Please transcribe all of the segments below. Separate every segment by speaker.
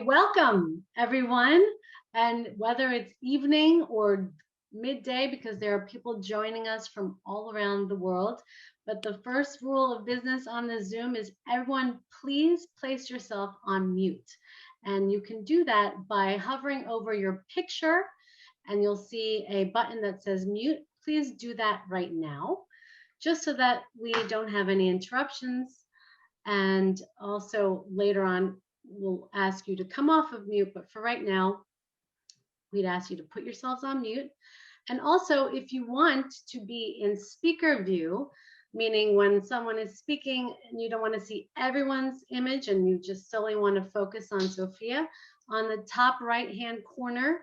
Speaker 1: Welcome everyone. And whether it's evening or midday, because there are people joining us from all around the world. But the first rule of business on the Zoom is everyone, please place yourself on mute. And you can do that by hovering over your picture and you'll see a button that says mute. Please do that right now, just so that we don't have any interruptions. And also later on, we'll ask you to come off of mute, but for right now, we'd ask you to put yourselves on mute. And also, if you want to be in speaker view, meaning when someone is speaking and you don't want to see everyone's image and you just solely want to focus on Sophia, on the top right-hand corner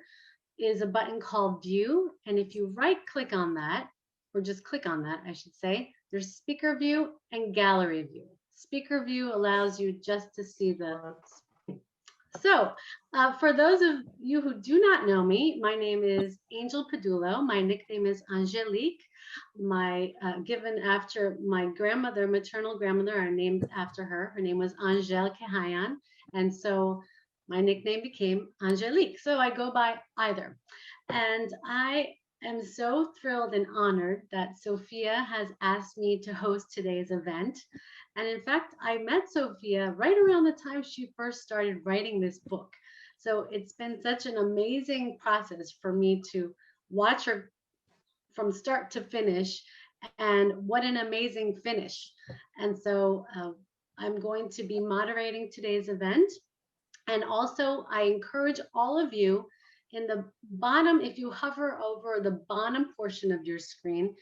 Speaker 1: is a button called View. And if you right-click on that, or just click on that, I should say, there's speaker view and gallery view. Speaker view allows you just to see the. So for those of you who do not know me, my name is Angel Padullo. My nickname is Angelique. My given after my grandmother, maternal grandmother, are named after her. Her name was Angel Kehayan. And so my nickname became Angelique. So I go by either. And I am so thrilled and honored that Sophia has asked me to host today's event. And in fact, I met Sophia right around the time she first started writing this book. So it's been such an amazing process for me to watch her from start to finish. And what an amazing finish. And so I'm going to be moderating today's event. And also, I encourage all of you in the bottom, if you hover over the bottom portion of your screen,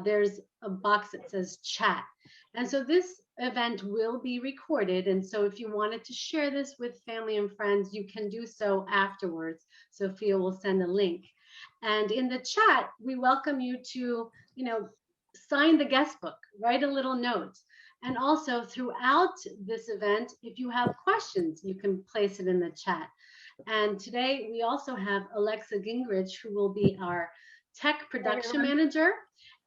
Speaker 1: there's a box that says chat. And so this event will be recorded. And so if you wanted to share this with family and friends, you can do so afterwards. Sophia will send a link. And in the chat, we welcome you to, sign the guest book, write a little note. And also throughout this event, if you have questions, you can place it in the chat. And today we also have Alexa Gingrich, who will be our tech production manager.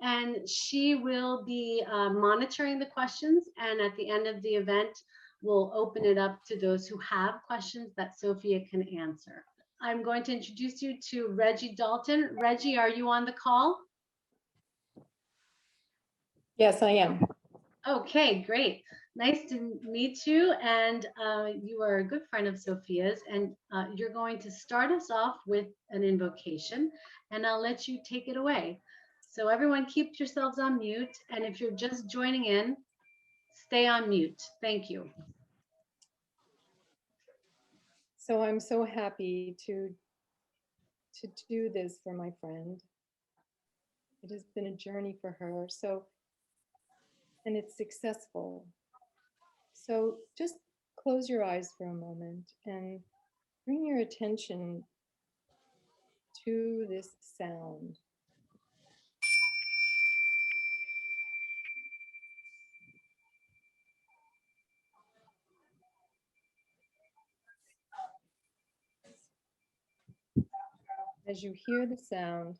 Speaker 1: And she will be monitoring the questions. And at the end of the event, we'll open it up to those who have questions that Sophia can answer. I'm going to introduce you to Reggie Dalton. Reggie, are you on the call?
Speaker 2: Yes, I am.
Speaker 1: Okay, great. Nice to meet you. And you are a good friend of Sophia's. And you're going to start us off with an invocation, and I'll let you take it away. So everyone keep yourselves on mute. And if you're just joining in, stay on mute. Thank you.
Speaker 2: So I'm so happy to do this for my friend. It has been a journey for her. And it's successful. So just close your eyes for a moment and bring your attention to this sound. As you hear the sound,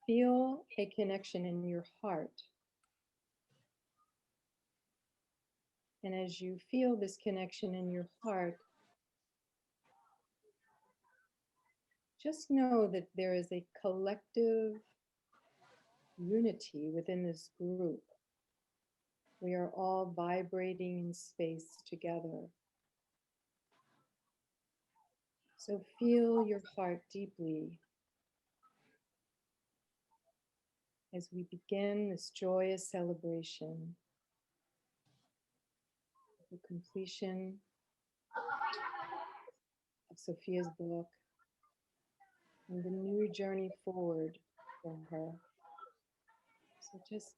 Speaker 2: feel a connection in your heart. And as you feel this connection in your heart, just know that there is a collective unity within this group. We are all vibrating in space together. So feel your heart deeply as we begin this joyous celebration, the completion of Sophia's book and the new journey forward for her. So just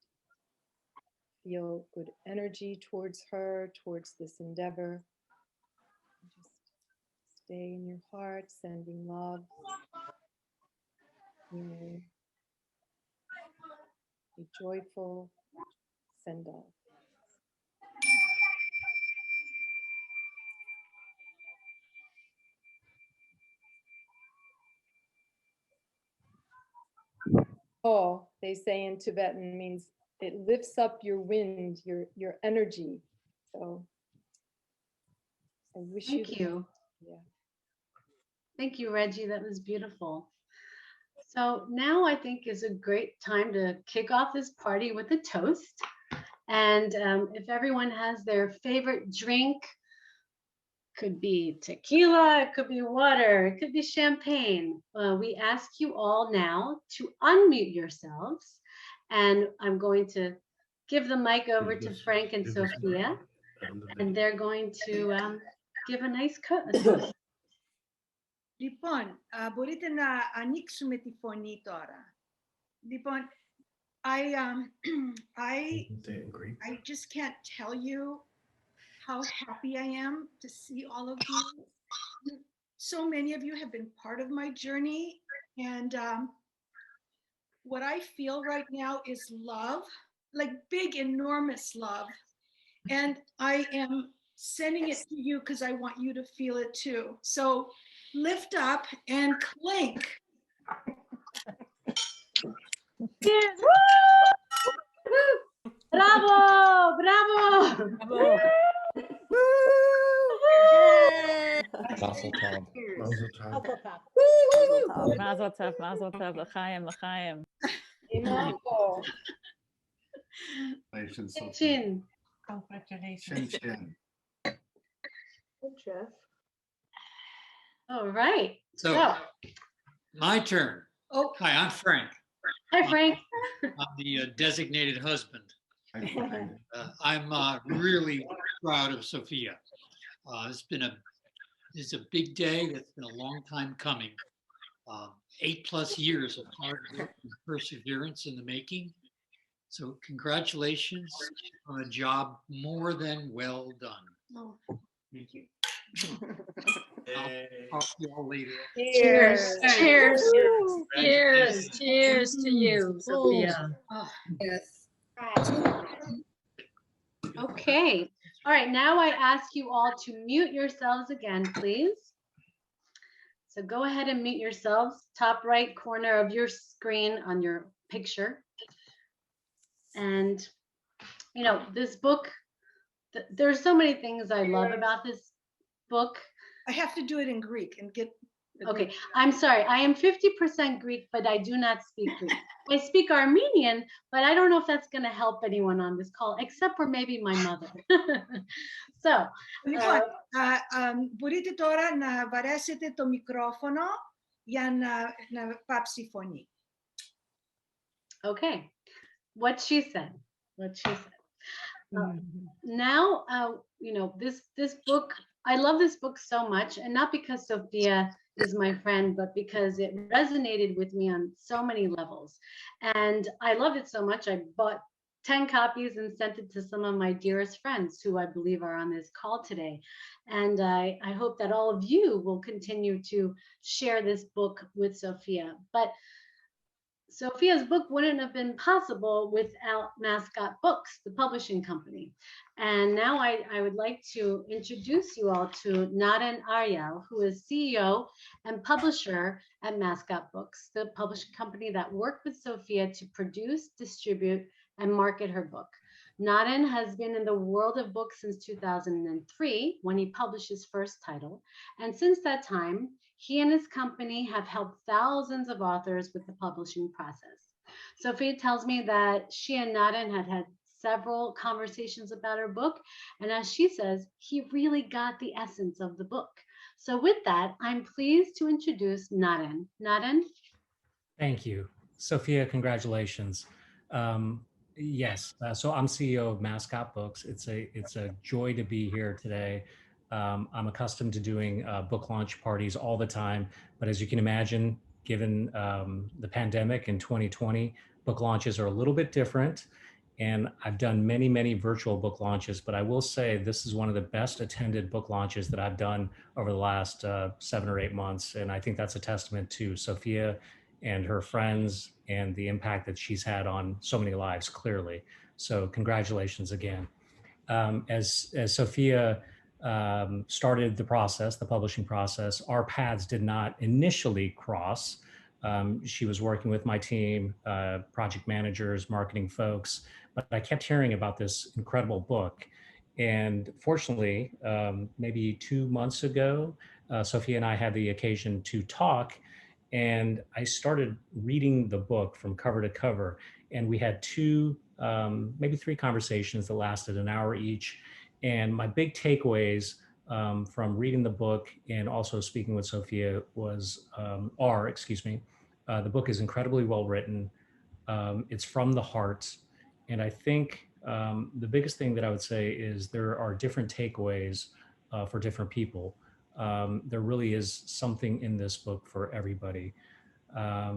Speaker 2: feel good energy towards her, towards this endeavor. Just stay in your heart, sending love, healing, a joyful send-off. Oh, they say in Tibetan means it lifts up your wind, your energy. So I wish
Speaker 1: Thank you.
Speaker 2: Yeah.
Speaker 1: Thank you, Reggie. That was beautiful. So now I think is a great time to kick off this party with a toast. And if everyone has their favorite drink, could be tequila, it could be water, it could be champagne. We ask you all now to unmute yourselves. And I'm going to give the mic over to Frank and Sophia, and they're going to give a nice toast.
Speaker 3: Λοιπόν, μπορείτε να ανοίξουμε τη φωνή τώρα. Λοιπόν, I just can't tell you how happy I am to see all of you. So many of you have been part of my journey, and what I feel right now is love, like big, enormous love. And I am sending it to you because I want you to feel it too. So lift up and clink.
Speaker 1: Cheers! Bravo! Bravo!
Speaker 4: Bravo.
Speaker 5: Mazel tov.
Speaker 4: Mazel tov.
Speaker 6: Mazel tov, mazel tov, l'chaim, l'chaim.
Speaker 4: Congratulations, Sophia.
Speaker 1: Chin.
Speaker 4: Chin chin.
Speaker 1: All right.
Speaker 7: So, my turn.
Speaker 3: Oh,
Speaker 7: Hi, I'm Frank.
Speaker 1: Hi, Frank.
Speaker 7: I'm the designated husband.
Speaker 4: Hi, Frank.
Speaker 7: I'm really proud of Sophia. It's a big day. It's been a long time coming. 8+ years of hard work and perseverance in the making. So congratulations on a job more than well done.
Speaker 3: oh.
Speaker 7: Thank you. I'll talk to you all later.
Speaker 8: Cheers. Cheers. Cheers. Cheers to you, Sophia.
Speaker 3: Oh.
Speaker 8: Yes.
Speaker 1: Okay. All right. Now I ask you all to mute yourselves again, please. So go ahead and mute yourselves. Top right corner of your screen on your picture. And, you know, this book, there's so many things I love about this book.
Speaker 3: I have to do it in Greek and get.
Speaker 1: Okay, I'm sorry. I am 50% Greek, but I do not speak Greek. I speak Armenian, but I don't know if that's going to help anyone on this call, except for maybe my mother. So,
Speaker 3: Λοιπόν, μπορείτε τώρα να βαρέσετε το μικρόφωνο για να πάψει η φωνή.
Speaker 1: okay, what she said. What she said. Now, you know, this book, I love this book so much, and not because Sophia is my friend, but because it resonated with me on so many levels. And I loved it so much, I bought 10 copies and sent it to some of my dearest friends who I believe are on this call today. And I hope that all of you will continue to share this book with Sophia. But Sophia's book wouldn't have been possible without Mascot Books, the publishing company. And now I would like to introduce you all to Naren Aryal, who is CEO and publisher at Mascot Books, the publishing company that worked with Sophia to produce, distribute, and market her book. Naren has been in the world of books since 2003, when he published his first title. And since that time, he and his company have helped thousands of authors with the publishing process. Sophia tells me that she and Naren had several conversations about her book. And as she says, he really got the essence of the book. So with that, I'm pleased to introduce Naren. Naren?
Speaker 5: Thank you. Sophia, congratulations. Yes, so I'm CEO of Mascot Books. It's a joy to be here today. I'm accustomed to doing book launch parties all the time, but as you can imagine, given the pandemic in 2020, book launches are a little bit different. And I've done many, many virtual book launches, but I will say this is one of the best attended book launches that I've done over the last 7 or 8 months. And I think that's a testament to Sophia and her friends and the impact that she's had on so many lives, clearly. So congratulations again. As Sophia started the process, the publishing process, our paths did not initially cross. She was working with my team, project managers, marketing folks, but I kept hearing about this incredible book. And fortunately, maybe 2 months ago, Sophia and I had the occasion to talk, and I started reading the book from cover to cover. And we had two, maybe three conversations that lasted an hour each. And my big takeaways from reading the book and also speaking with Sophia excuse me, the book is incredibly well written. It's from the heart. And I think the biggest thing that I would say is there are different takeaways for different people. There really is something in this book for everybody.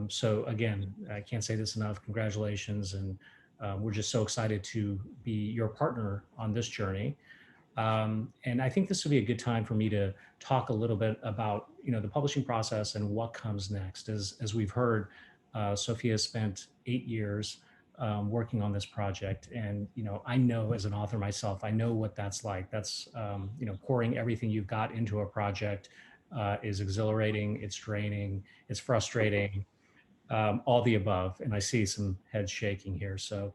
Speaker 5: So again, I can't say this enough. Congratulations. And we're just so excited to be your partner on this journey. And I think this would be a good time for me to talk a little bit about, the publishing process and what comes next. As we've heard, Sophia spent 8 years working on this project, and I know as an author myself, I know what that's like. That's pouring everything you've got into a project is exhilarating, it's draining, it's frustrating, all the above. And I see some heads shaking here. So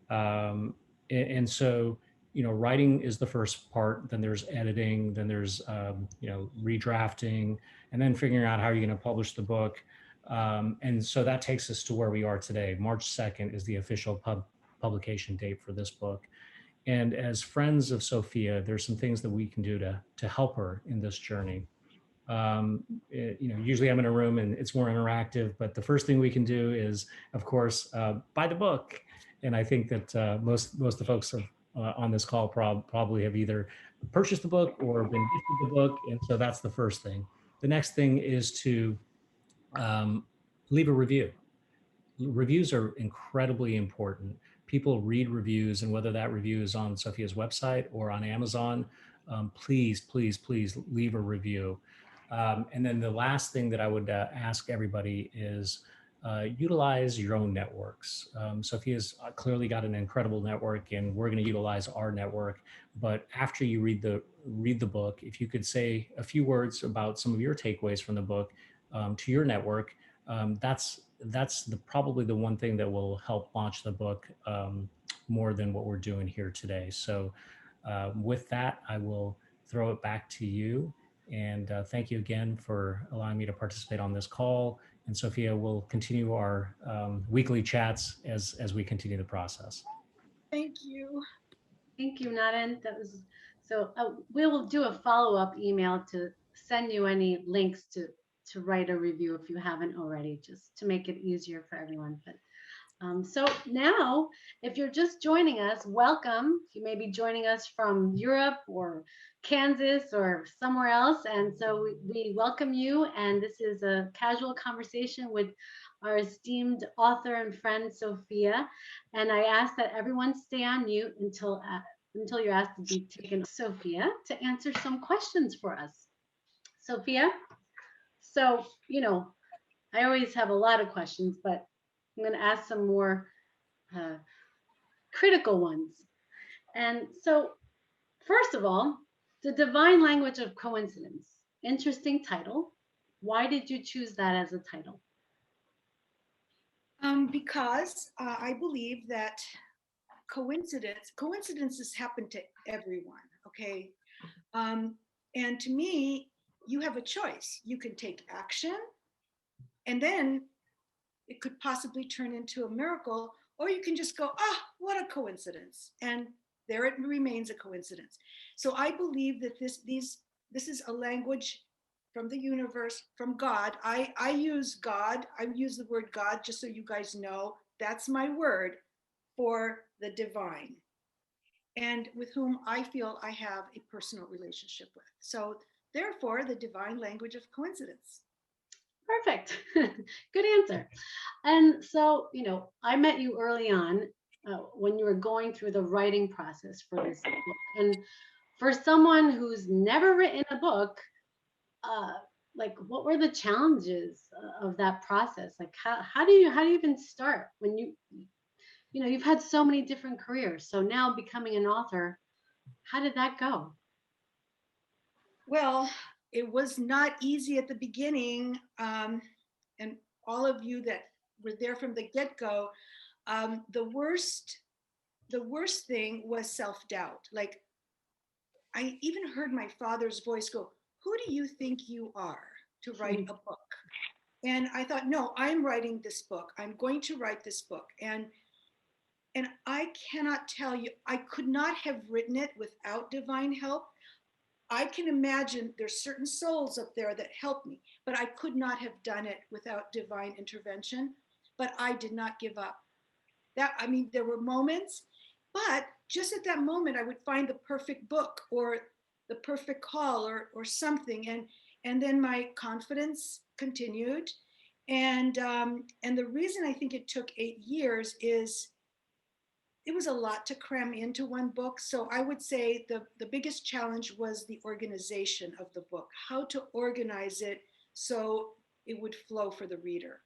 Speaker 5: um, and so writing is the first part, then there's editing, then there's redrafting, and then figuring out how you're going to publish the book. And so that takes us to where we are today. March 2nd is the official publication date for this book. And as friends of Sophia, there's some things that we can do to help her in this journey. Usually I'm in a room and it's more interactive, but the first thing we can do is, of course, buy the book. And I think that most of the folks on this call probably have either purchased the book or been gifted the book. And so that's the first thing. The next thing is to leave a review. Reviews are incredibly important. People read reviews, and whether that review is on Sophia's website or on Amazon, please, please, please leave a review. And then the last thing that I would ask everybody is utilize your own networks. Sophia's clearly got an incredible network, and we're going to utilize our network. But after you read the book, if you could say a few words about some of your takeaways from the book to your network, that's probably the one thing that will help launch the book more than what we're doing here today. So with that, I will throw it back to you. And thank you again for allowing me to participate on this call. And Sophia, will continue our weekly chats as we continue the process.
Speaker 3: Thank you.
Speaker 1: Thank you, Naren. That was so. We will do a follow-up email to send you any links to write a review if you haven't already, just to make it easier for everyone. But so now, if you're just joining us, welcome. You may be joining us from Europe or Kansas or somewhere else. And so we welcome you. And this is a casual conversation with our esteemed author and friend, Sophia. And I ask that everyone stay on mute until you're asked to be taken. Sophia to answer some questions for us. Sophia, so, I always have a lot of questions, but I'm going to ask some more critical ones. And so, first of all, the divine language of coincidence. Interesting title. Why did you choose that as a title?
Speaker 3: Because I believe that coincidences happen to everyone, okay? And to me, you have a choice. You can take action, and then it could possibly turn into a miracle, or you can just go, what a coincidence. And there it remains a coincidence. So I believe that this is a language from the universe, from God. I use God. I use the word God just so you guys know that's my word for the divine, and with whom I feel I have a personal relationship with. So therefore, the divine language of coincidence.
Speaker 1: Perfect. Good answer. And so, I met you early on when you were going through the writing process for this book. And for someone who's never written a book, like what were the challenges of that process? Like how do you even start when you've had so many different careers. So now becoming an author, how did that go?
Speaker 3: Well, it was not easy at the beginning. And all of you that were there from the get-go, the worst thing was self-doubt. Like, I even heard my father's voice go, "Who do you think you are to write a book?" And I thought, no, I'm writing this book. I'm going to write this book. And I cannot tell you, I could not have written it without divine help. I can imagine there's certain souls up there that helped me, but I could not have done it without divine intervention. But I did not give up. That, I mean, there were moments, but just at that moment, I would find the perfect book or the perfect call or something, and then my confidence continued, and the reason I think it took 8 years is it was a lot to cram into one book. So I would say the biggest challenge was the organization of the book, how to organize it so it would flow for the reader.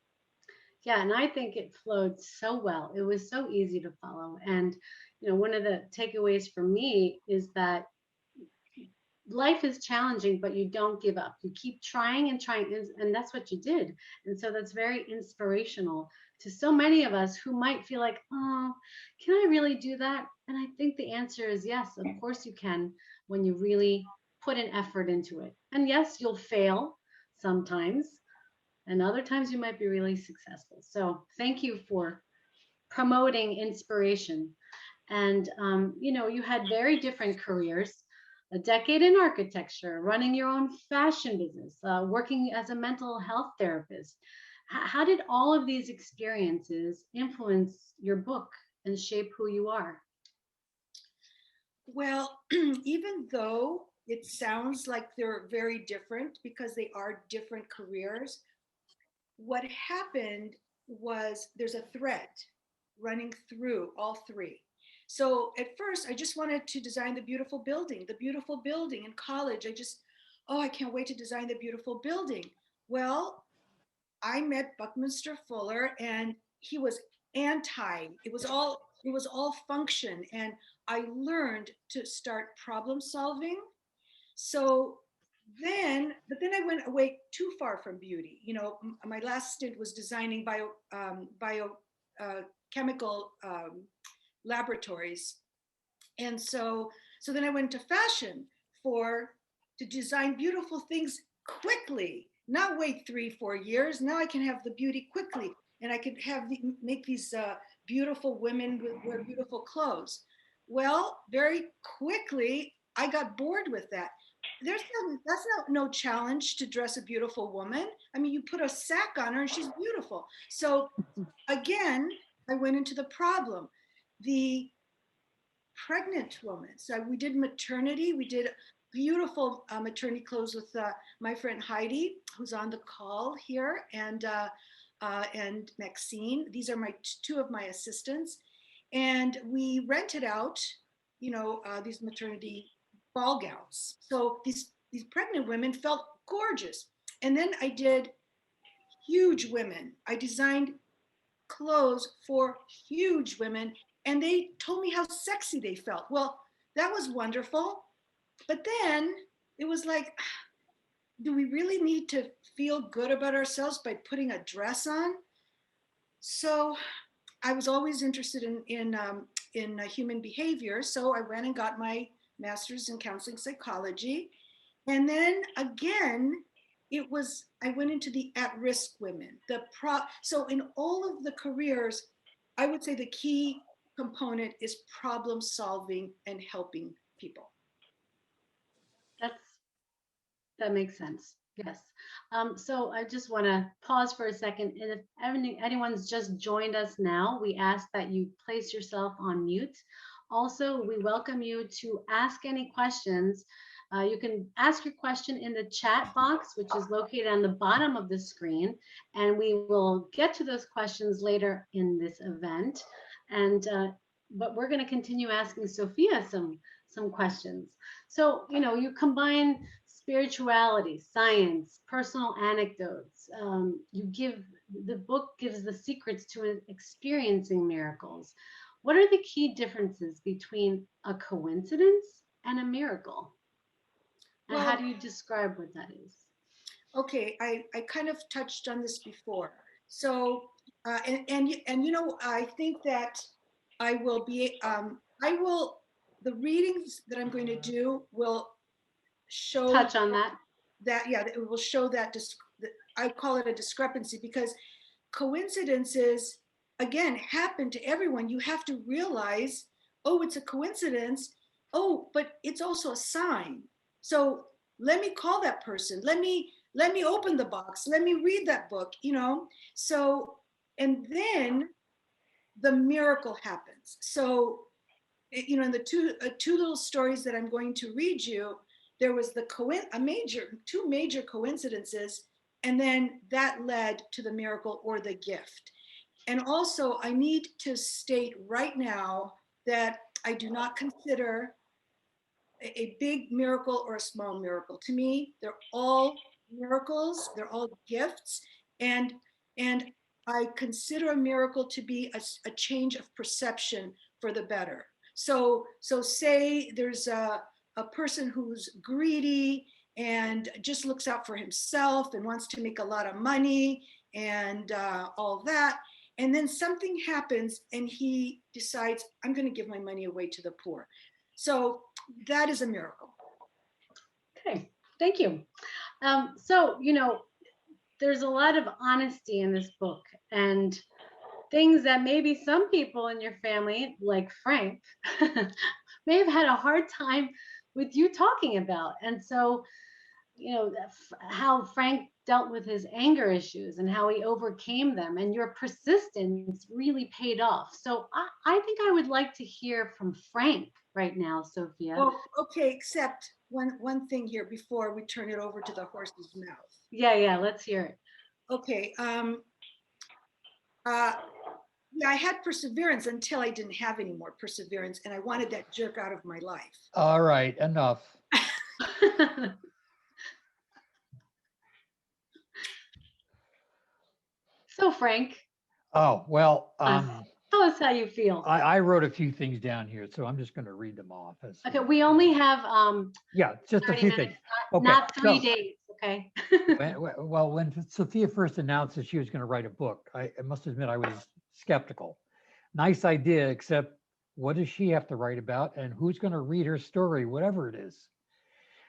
Speaker 1: Yeah, and I think it flowed so well. It was so easy to follow. And, one of the takeaways for me is that life is challenging, but you don't give up. You keep trying and trying, and that's what you did. And so that's very inspirational to so many of us who might feel like, oh, can I really do that? And I think the answer is yes, of course you can, when you really put an effort into it. And yes, you'll fail sometimes, and other times you might be really successful. So thank you for promoting inspiration. And you had very different careers: a decade in architecture, running your own fashion business, working as a mental health therapist. How did all of these experiences influence your book and shape who you are?
Speaker 3: Well, even though it sounds like they're very different because they are different careers, what happened was there's a thread running through all three. So at first, I just wanted to design the beautiful building in college. Oh, I can't wait to design the beautiful building. Well, I met Buckminster Fuller, and he was anti. It was all function, and I learned to start problem solving. So but then I went away too far from beauty. My last stint was designing biochemical laboratories, and so then I went to fashion for to design beautiful things quickly, not wait 3 4 years. Now I can have the beauty quickly, and I could make these beautiful women wear beautiful clothes. Well, very quickly I got bored with that. That's no challenge to dress a beautiful woman. I mean, you put a sack on her and she's beautiful. So again, I went into the problem. The pregnant woman. So we did maternity. We did beautiful maternity clothes with my friend Heidi, who's on the call here, and Maxine. These are two of my assistants, and we rented out, these maternity ball gowns. So these pregnant women felt gorgeous. And then I did huge women. I designed clothes for huge women, and they told me how sexy they felt. Well, that was wonderful. But then it was like, do we really need to feel good about ourselves by putting a dress on? So I was always interested in human behavior. So I went and got my master's in counseling psychology. And then again, I went into the at-risk women. So in all of the careers, I would say the key component is problem solving and helping people.
Speaker 1: That's That makes sense. Yes. So I just want to pause for a second. And if anyone's just joined us now, we ask that you place yourself on mute. Also, we welcome you to ask any questions. You can ask your question in the chat box, which is located on the bottom of the screen, and we will get to those questions later in this event. And but we're going to continue asking Sophia some questions. So you combine spirituality, science, personal anecdotes. The book gives the secrets to experiencing miracles. What are the key differences between a coincidence and a miracle? And how do you describe what that is?
Speaker 3: Okay, I kind of touched on this before. So, I think that I will the readings that I'm going to do will show
Speaker 1: Touch on that.
Speaker 3: that, yeah, it will show that, I call it a discrepancy, because coincidences, again, happen to everyone. You have to realize, oh, it's a coincidence. Oh, but it's also a sign. So let me call that person. Let me open the box. Let me read that book, you know? So, and then the miracle happens. So, you know, in the two little stories that I'm going to read you, there was two major coincidences, and then that led to the miracle or the gift. And also, I need to state right now that I do not consider a big miracle or a small miracle. To me, they're all miracles, they're all gifts, and and I consider a miracle to be a change of perception for the better. So say there's a person who's greedy and just looks out for himself and wants to make a lot of money and all that. And then something happens and he decides, I'm going to give my money away to the poor. So that is a miracle.
Speaker 1: Okay, thank you. So, you know, there's a lot of honesty in this book and things that maybe some people in your family, like Frank, may have had a hard time with you talking about. And so, you know, how Frank dealt with his anger issues and how he overcame them, and your persistence really paid off. So I think I would like to hear from Frank right now, Sophia.
Speaker 3: Oh, okay, except one thing here before we turn it over to the horse's mouth.
Speaker 1: Yeah, let's hear it.
Speaker 3: Okay, yeah, I had perseverance until I didn't have any more perseverance, and I wanted that jerk out of my life.
Speaker 9: All right, enough.
Speaker 1: So Frank,
Speaker 9: Oh, well,
Speaker 1: tell us how you feel.
Speaker 9: I wrote a few things down here, so I'm just going to read them off.
Speaker 1: Okay, we only have
Speaker 9: yeah, just a
Speaker 1: 30
Speaker 9: few
Speaker 1: minutes,
Speaker 9: things. Okay,
Speaker 1: not 3
Speaker 9: so,
Speaker 1: days. Okay.
Speaker 9: well, when Sophia first announced that she was going to write a book, I must admit I was skeptical. Nice idea, except what does she have to write about, and who's going to read her story, whatever it is?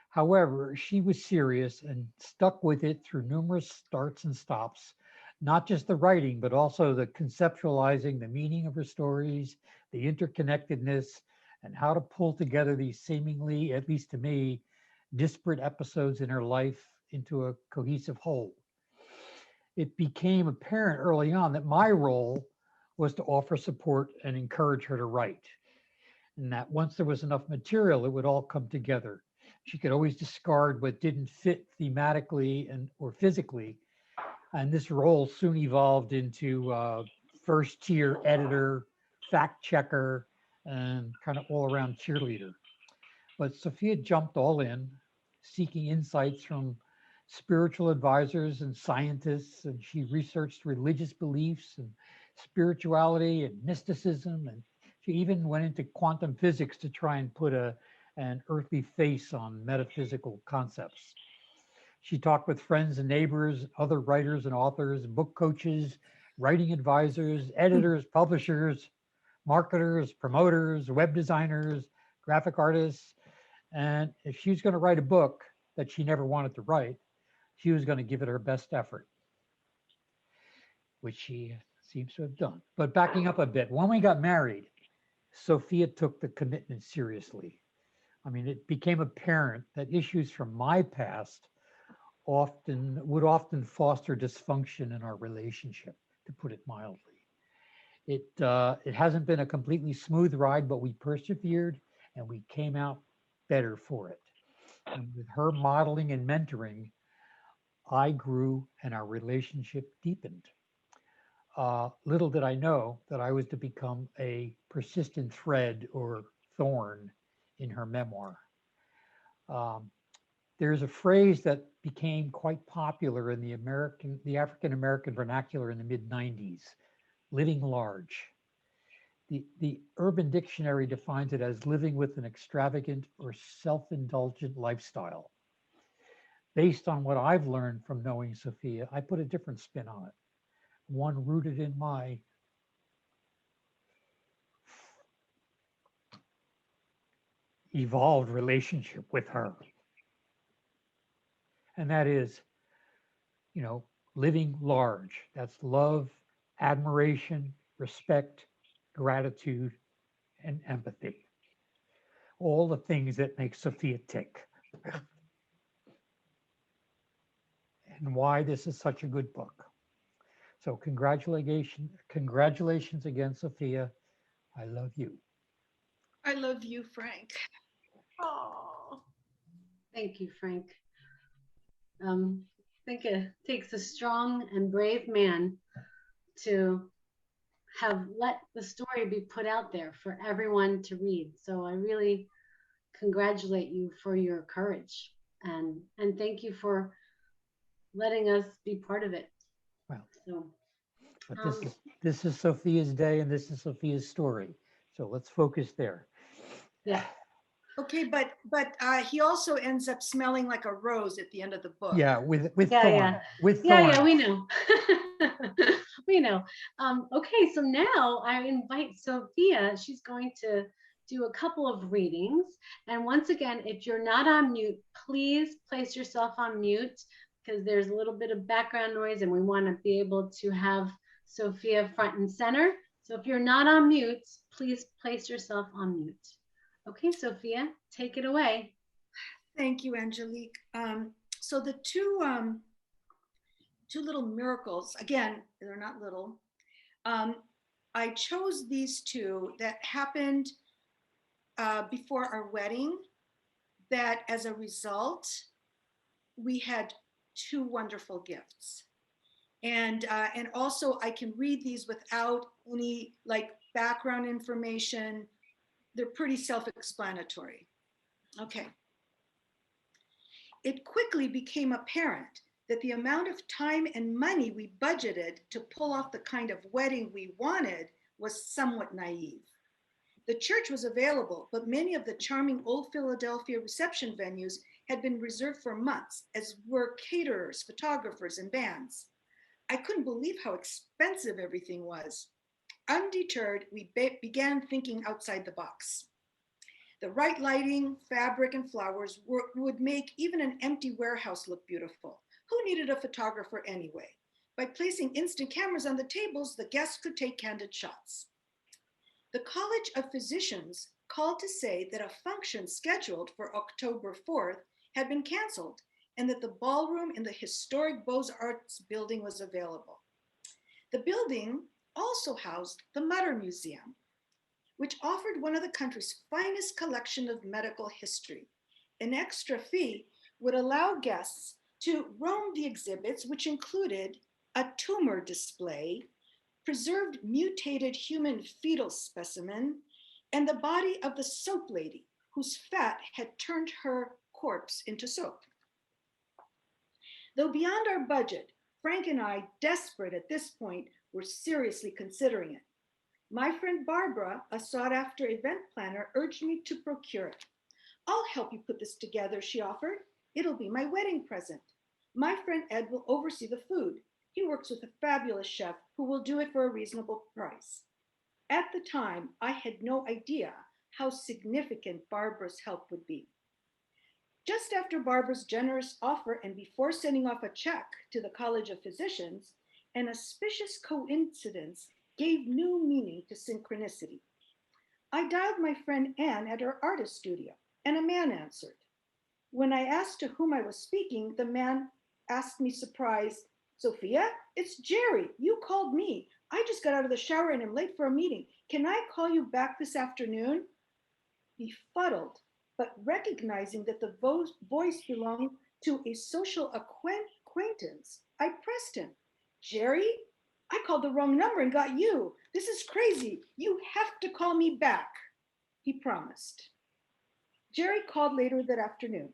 Speaker 9: However, she was serious and stuck with it through numerous starts and stops, not just the writing, but also the conceptualizing the meaning of her stories, the interconnectedness, and how to pull together these seemingly, at least to me, disparate episodes in her life into a cohesive whole. It became apparent early on that my role was to offer support and encourage her to write. And that once there was enough material, it would all come together. She could always discard what didn't fit thematically and or physically. And this role soon evolved into first tier editor, fact checker, and kind of all around cheerleader. But Sophia jumped all in, seeking insights from spiritual advisors and scientists, and she researched religious beliefs and spirituality and mysticism, and she even went into quantum physics to try and put an earthly face on metaphysical concepts. She talked with friends and neighbors, other writers and authors, book coaches, writing advisors, editors, publishers, marketers, promoters, web designers, graphic artists. And if she was going to write a book that she never wanted to write, she was going to give it her best effort, which she seems to have done. But backing up a bit, when we got married, Sophia took the commitment seriously. I mean, it became apparent that issues from my past would often foster dysfunction in our relationship, to put it mildly. It hasn't been a completely smooth ride, but we persevered and we came out better for it. And with her modeling and mentoring, I grew and our relationship deepened. Little did I know that I was to become a persistent thread or thorn in her memoir. There's a phrase that became quite popular in the African American vernacular in the mid 90s, living large. The Urban Dictionary defines it as living with an extravagant or self-indulgent lifestyle. Based on what I've learned from knowing Sophia, I put a different spin on it, one rooted in my evolved relationship with her. And that is, living large. That's love, admiration, respect, gratitude, and empathy. All the things that make Sophia tick. And why this is such a good book. So congratulations again, Sophia. I love you.
Speaker 3: I love you, Frank. Oh,
Speaker 1: Thank you, Frank. I think it takes a strong and brave man to have let the story be put out there for everyone to read. So I really congratulate you for your courage and thank you for letting us be part of it.
Speaker 9: Well,
Speaker 1: So,
Speaker 9: but this is Sophia's day and this is Sophia's story. So let's focus there.
Speaker 1: yeah.
Speaker 3: okay, but he also ends up smelling like a rose at the end of the book.
Speaker 9: Yeah, with
Speaker 1: Yeah,
Speaker 9: thorn.
Speaker 1: yeah.
Speaker 9: With
Speaker 1: Yeah,
Speaker 9: thorn.
Speaker 1: yeah, we know. We know. Okay, so now I invite Sophia. She's going to do a couple of readings. And once again, if you're not on mute, please place yourself on mute because there's a little bit of background noise and we want to be able to have Sophia front and center. So if you're not on mute, please place yourself on mute. Okay, Sophia, take it away.
Speaker 3: Thank you, Angelique. So the two little miracles, again, they're not little. I chose these two that happened before our wedding, that as a result, we had two wonderful gifts. And also I can read these without any like background information. They're pretty self-explanatory. Okay. It quickly became apparent that the amount of time and money we budgeted to pull off the kind of wedding we wanted was somewhat naive. The church was available, but many of the charming old Philadelphia reception venues had been reserved for months, as were caterers, photographers, and bands. I couldn't believe how expensive everything was. Undeterred, we began thinking outside the box. The right lighting, fabric, and flowers would make even an empty warehouse look beautiful. Who needed a photographer anyway? By placing instant cameras on the tables, the guests could take candid shots. The College of Physicians called to say that a function scheduled for October 4th had been canceled and that the ballroom in the historic Beaux-Arts building was available. The building also housed the Mutter Museum, which offered one of the country's finest collection of medical history. An extra fee would allow guests to roam the exhibits, which included a tumor display, preserved mutated human fetal specimen, and the body of the soap lady, whose fat had turned her corpse into soap. Though beyond our budget, Frank and I, desperate at this point, were seriously considering it. My friend Barbara, a sought-after event planner, urged me to procure it. I'll help you put this together, she offered. It'll be my wedding present. My friend Ed will oversee the food. He works with a fabulous chef who will do it for a reasonable price. At the time, I had no idea how significant Barbara's help would be. Just after Barbara's generous offer and before sending off a check to the College of Physicians, an auspicious coincidence gave new meaning to synchronicity. I dialed my friend Anne at her artist studio, and a man answered. When I asked to whom I was speaking, the man asked me surprised, Sophia, it's Jerry. You called me. I just got out of the shower and am late for a meeting. Can I call you back this afternoon? Befuddled, but recognizing that the voice belonged to a social acquaintance, I pressed him. Jerry, I called the wrong number and got you. This is crazy. You have to call me back, he promised. Jerry called later that afternoon.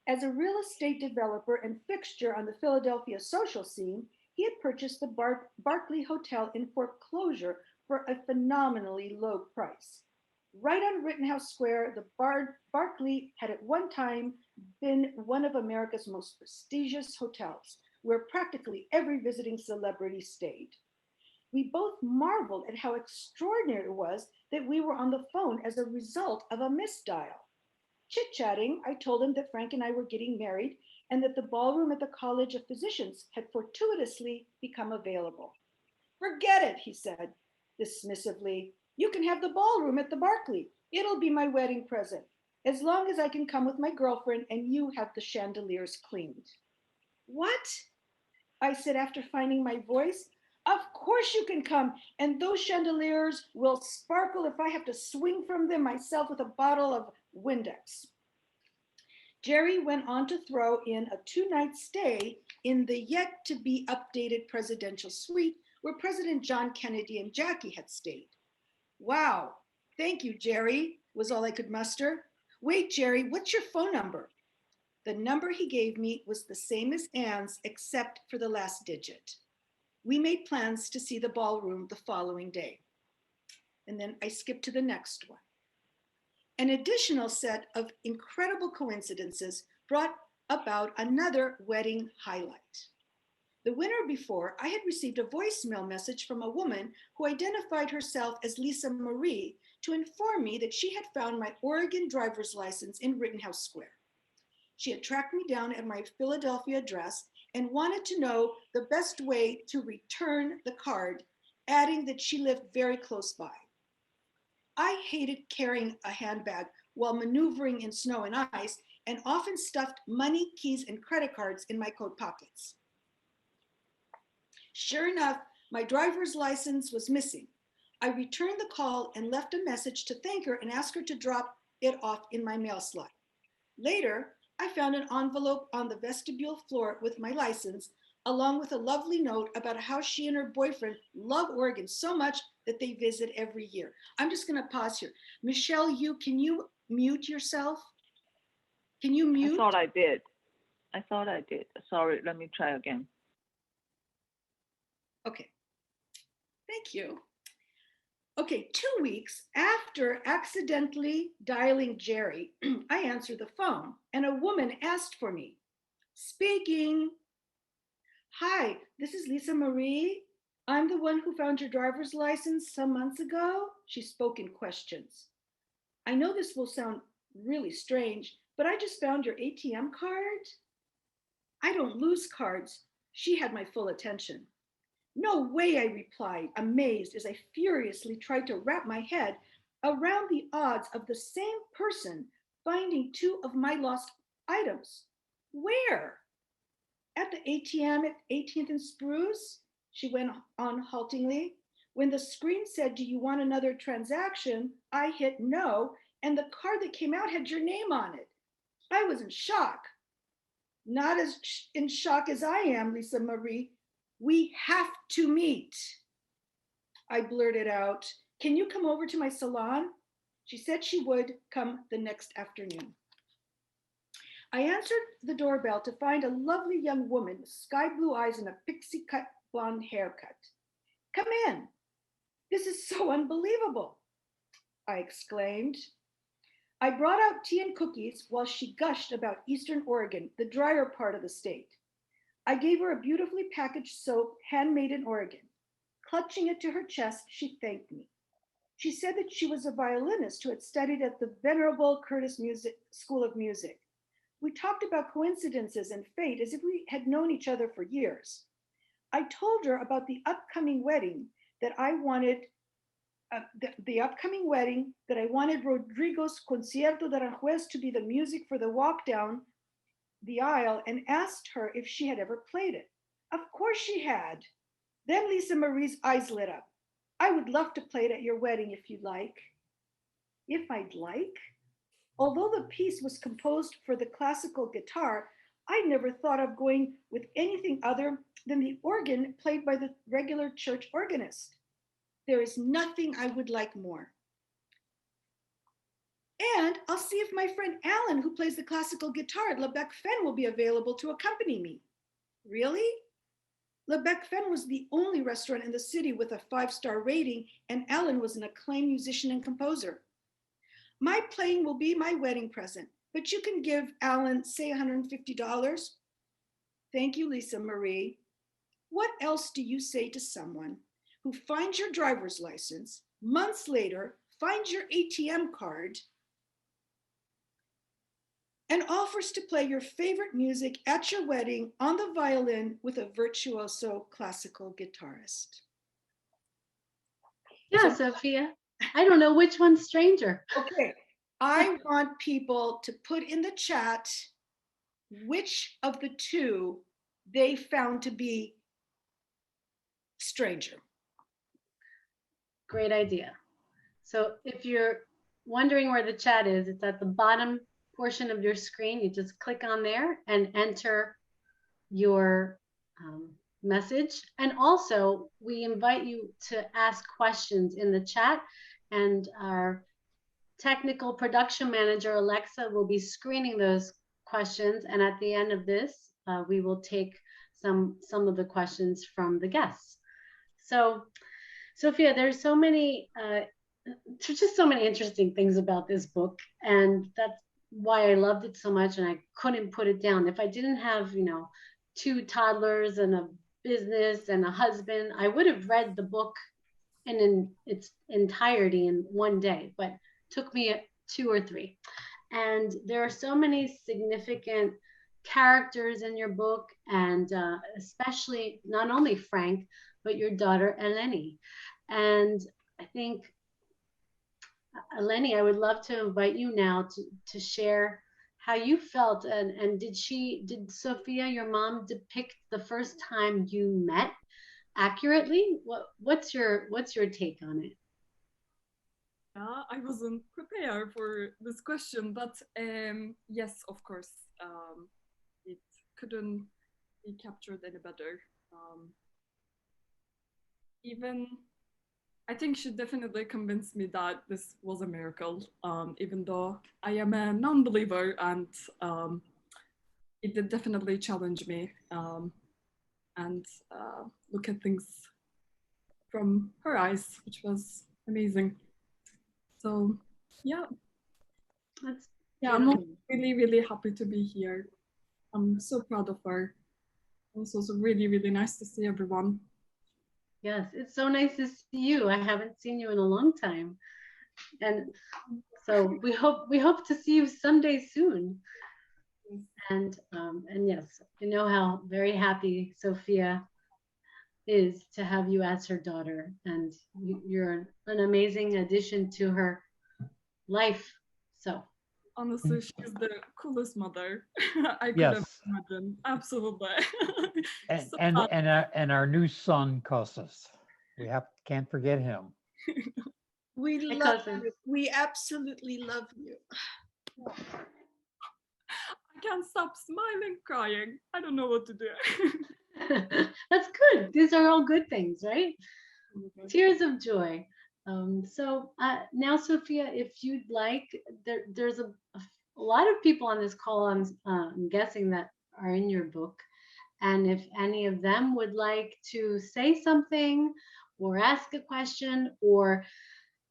Speaker 3: As a real estate developer and fixture on the Philadelphia social scene, he had purchased the Barclay Hotel in foreclosure for a phenomenally low price. Right on Rittenhouse Square, the Barclay had at one time been one of America's most prestigious hotels, where practically every visiting celebrity stayed. We both marveled at how extraordinary it was that we were on the phone as a result of a misdial. Chit-chatting, I told him that Frank and I were getting married and that the ballroom at the College of Physicians had fortuitously become available. Forget it, he said dismissively. You can have the ballroom at the Barclay. It'll be my wedding present, as long as I can come with my girlfriend and you have the chandeliers cleaned. What? I said after finding my voice. Of course you can come, and those chandeliers will sparkle if I have to swing from them myself with a bottle of Windex. Jerry went on to throw in a 2-night stay in the yet to be updated presidential suite where President John Kennedy and Jackie had stayed. Wow, thank you, Jerry, was all I could muster. Wait, Jerry, what's your phone number? The number he gave me was the same as Anne's, except for the last digit. We made plans to see the ballroom the following day. And then I skipped to the next one. An additional set of incredible coincidences brought about another wedding highlight. The winter before, I had received a voicemail message from a woman who identified herself as Lisa Marie to inform me that she had found my Oregon driver's license in Rittenhouse Square. She had tracked me down at my Philadelphia address and wanted to know the best way to return the card, adding that she lived very close by. I hated carrying a handbag while maneuvering in snow and ice and often stuffed money, keys, and credit cards in my coat pockets. Sure enough, my driver's license was missing. I returned the call and left a message to thank her and ask her to drop it off in my mail slot. Later, I found an envelope on the vestibule floor with my license, along with a lovely note about how she and her boyfriend love Oregon so much that they visit every year. I'm just going to pause here. Michelle, can you mute yourself? Can you mute?
Speaker 10: I thought I did. Sorry, let me try again.
Speaker 3: Okay. Thank you. Okay, 2 weeks after accidentally dialing Jerry, I answered the phone and a woman asked for me. Speaking. Hi, this is Lisa Marie. I'm the one who found your driver's license some months ago. She spoke in questions. I know this will sound really strange, but I just found your ATM card. I don't lose cards. She had my full attention. No way, I replied, amazed as I furiously tried to wrap my head around the odds of the same person finding 2 of my lost items. Where? At the ATM at 18th and Spruce, she went on haltingly. When the screen said, do you want another transaction? I hit no, and the card that came out had your name on it. I was in shock. Not as in shock as I am, Lisa Marie. We have to meet. I blurted out, can you come over to my salon? She said she would come the next afternoon. I answered the doorbell to find a lovely young woman with sky blue eyes and a pixie cut blonde haircut. Come in. This is so unbelievable, I exclaimed. I brought out tea and cookies while she gushed about Eastern Oregon, the drier part of the state. I gave her a beautifully packaged soap handmade in Oregon. Clutching it to her chest, she thanked me. She said that she was a violinist who had studied at the venerable Curtis School of Music. We talked about coincidences and fate as if we had known each other for years. I told her about the upcoming wedding that I wanted Rodrigo's Concierto de Aranjuez to be the music for the walk down the aisle and asked her if she had ever played it. Of course she had. Then Lisa Marie's eyes lit up. I would love to play it at your wedding if you'd like. If I'd like? Although the piece was composed for the classical guitar, I never thought of going with anything other than the organ played by the regular church organist. There is nothing I would like more. And I'll see if my friend Alan, who plays the classical guitar at Le Bec Fen, will be available to accompany me. Really? Le Bec Fen was the only restaurant in the city with a 5-star rating, and Alan was an acclaimed musician and composer. My playing will be my wedding present, but you can give Alan, say, $150. Thank you, Lisa Marie. What else do you say to someone who finds your driver's license, months later, finds your ATM card, and offers to play your favorite music at your wedding on the violin with a virtuoso classical guitarist.
Speaker 1: Yeah, Sophia. I don't know which one's stranger.
Speaker 3: Okay, I want people to put in the chat which of the two they found to be stranger.
Speaker 1: Great idea. So if you're wondering where the chat is, it's at the bottom portion of your screen. You just click on there and enter your message. And also, we invite you to ask questions in the chat, and our technical production manager, Alexa, will be screening those questions. And at the end of this, we will take some of the questions from the guests. So, Sophia, there's so many, just so many interesting things about this book. And that's why I loved it so much, and I couldn't put it down. If I didn't have, 2 toddlers and a business and a husband, I would have read the book in its entirety in one day, but took me 2 or 3. And there are so many significant characters in your book, and especially not only Frank, but your daughter Eleni. And I think, Eleni, I would love to invite you now to share how you felt, and did Sophia, your mom, depict the first time you met accurately? What's your take on it?
Speaker 11: I wasn't prepared for this question, but yes, of course, it couldn't be captured any better. Even I think she definitely convinced me that this was a miracle, even though I am a non-believer, and it did definitely challenge me and look at things from her eyes, which was amazing. So yeah, I'm really, really happy to be here. I'm so proud of her. It's also really, really nice to see everyone.
Speaker 1: Yes, it's so nice to see you. I haven't seen you in a long time, and so we hope to see you someday soon. And yes, you know how very happy Sophia is to have you as her daughter, and you're an amazing addition to her life. So
Speaker 11: honestly, she's the coolest mother I could
Speaker 9: Yes.
Speaker 11: have imagined. Absolutely.
Speaker 9: And
Speaker 11: So
Speaker 9: and our new son, Kostas. We can't forget him.
Speaker 3: We love you. We absolutely love you.
Speaker 11: I can't stop smiling, crying. I don't know what to do.
Speaker 1: That's good. These are all good things, right? Tears of joy. So now, Sophia, if you'd like, there's a lot of people on this call, I'm guessing, that are in your book. And if any of them would like to say something or ask a question or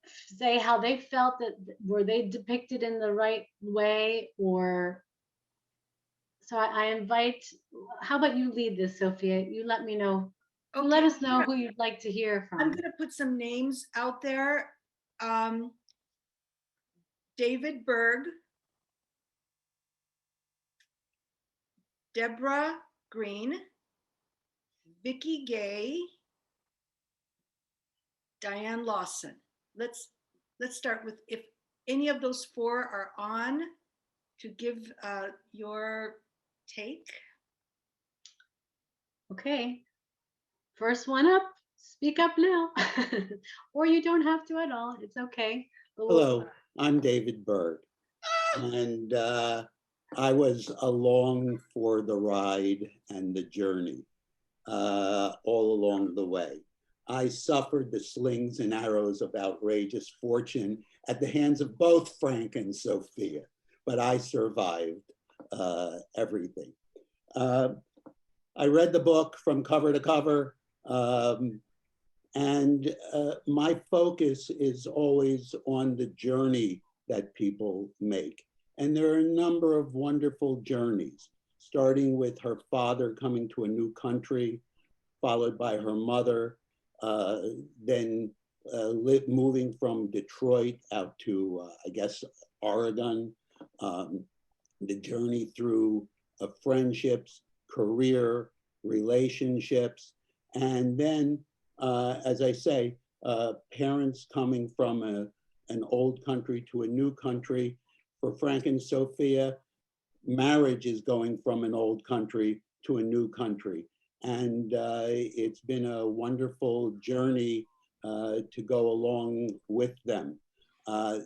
Speaker 1: say how they felt, that were they depicted in the right way, or so I invite, how about you lead this, Sophia? You let me know. Okay. Let us know who you'd like to hear from.
Speaker 3: I'm going to put some names out there. David Berg, Deborah Green, Vicky Gay, Diane Lawson. Let's start with, if any of those 4 are on, to give your take.
Speaker 1: Okay. First one up, speak up now. Or you don't have to at all. It's okay.
Speaker 12: Hello, I'm David Berg. And I was along for the ride and the journey all along the way. I suffered the slings and arrows of outrageous fortune at the hands of both Frank and Sophia, but I survived everything. I read the book from cover to cover, and my focus is always on the journey that people make. And there are a number of wonderful journeys, starting with her father coming to a new country, followed by her mother, then moving from Detroit out to, I guess, Oregon, the journey through friendships, career, relationships, and then, as I say, parents coming from an old country to a new country. For Frank and Sophia, marriage is going from an old country to a new country. And it's been a wonderful journey to go along with them.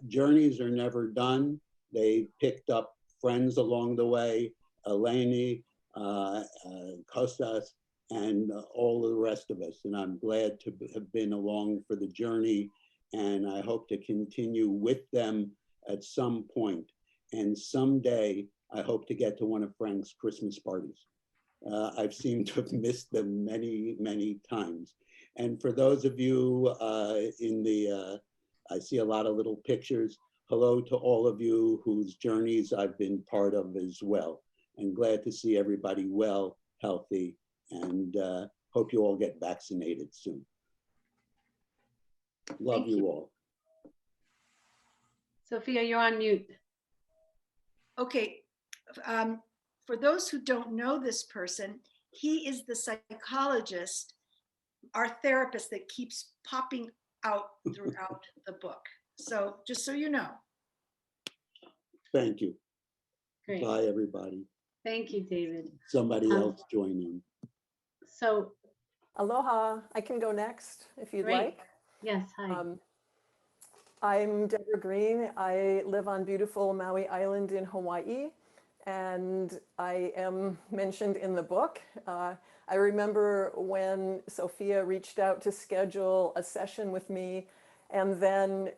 Speaker 12: Journeys are never done. They picked up friends along the way, Eleni, Kostas, and all of the rest of us. And I'm glad to have been along for the journey. And I hope to continue with them at some point. And someday, I hope to get to one of Frank's Christmas parties. I've seemed to have missed them many, many times. And for those of you I see a lot of little pictures. Hello to all of you whose journeys I've been part of as well. And glad to see everybody well, healthy, and hope you all get vaccinated soon. Love you all.
Speaker 1: Sophia, you're on mute.
Speaker 3: Okay, for those who don't know this person, he is the psychologist, our therapist that keeps popping out throughout the book. So just so you know.
Speaker 12: Thank you.
Speaker 1: Great.
Speaker 12: Bye, everybody.
Speaker 1: Thank you, David.
Speaker 12: Somebody else join in.
Speaker 1: So,
Speaker 13: aloha. I can go next if you'd
Speaker 1: great.
Speaker 13: like.
Speaker 1: Yes, hi.
Speaker 13: I'm Deborah Green. I live on beautiful Maui Island in Hawaii, and I am mentioned in the book. I remember when Sophia reached out to schedule a session with me, and then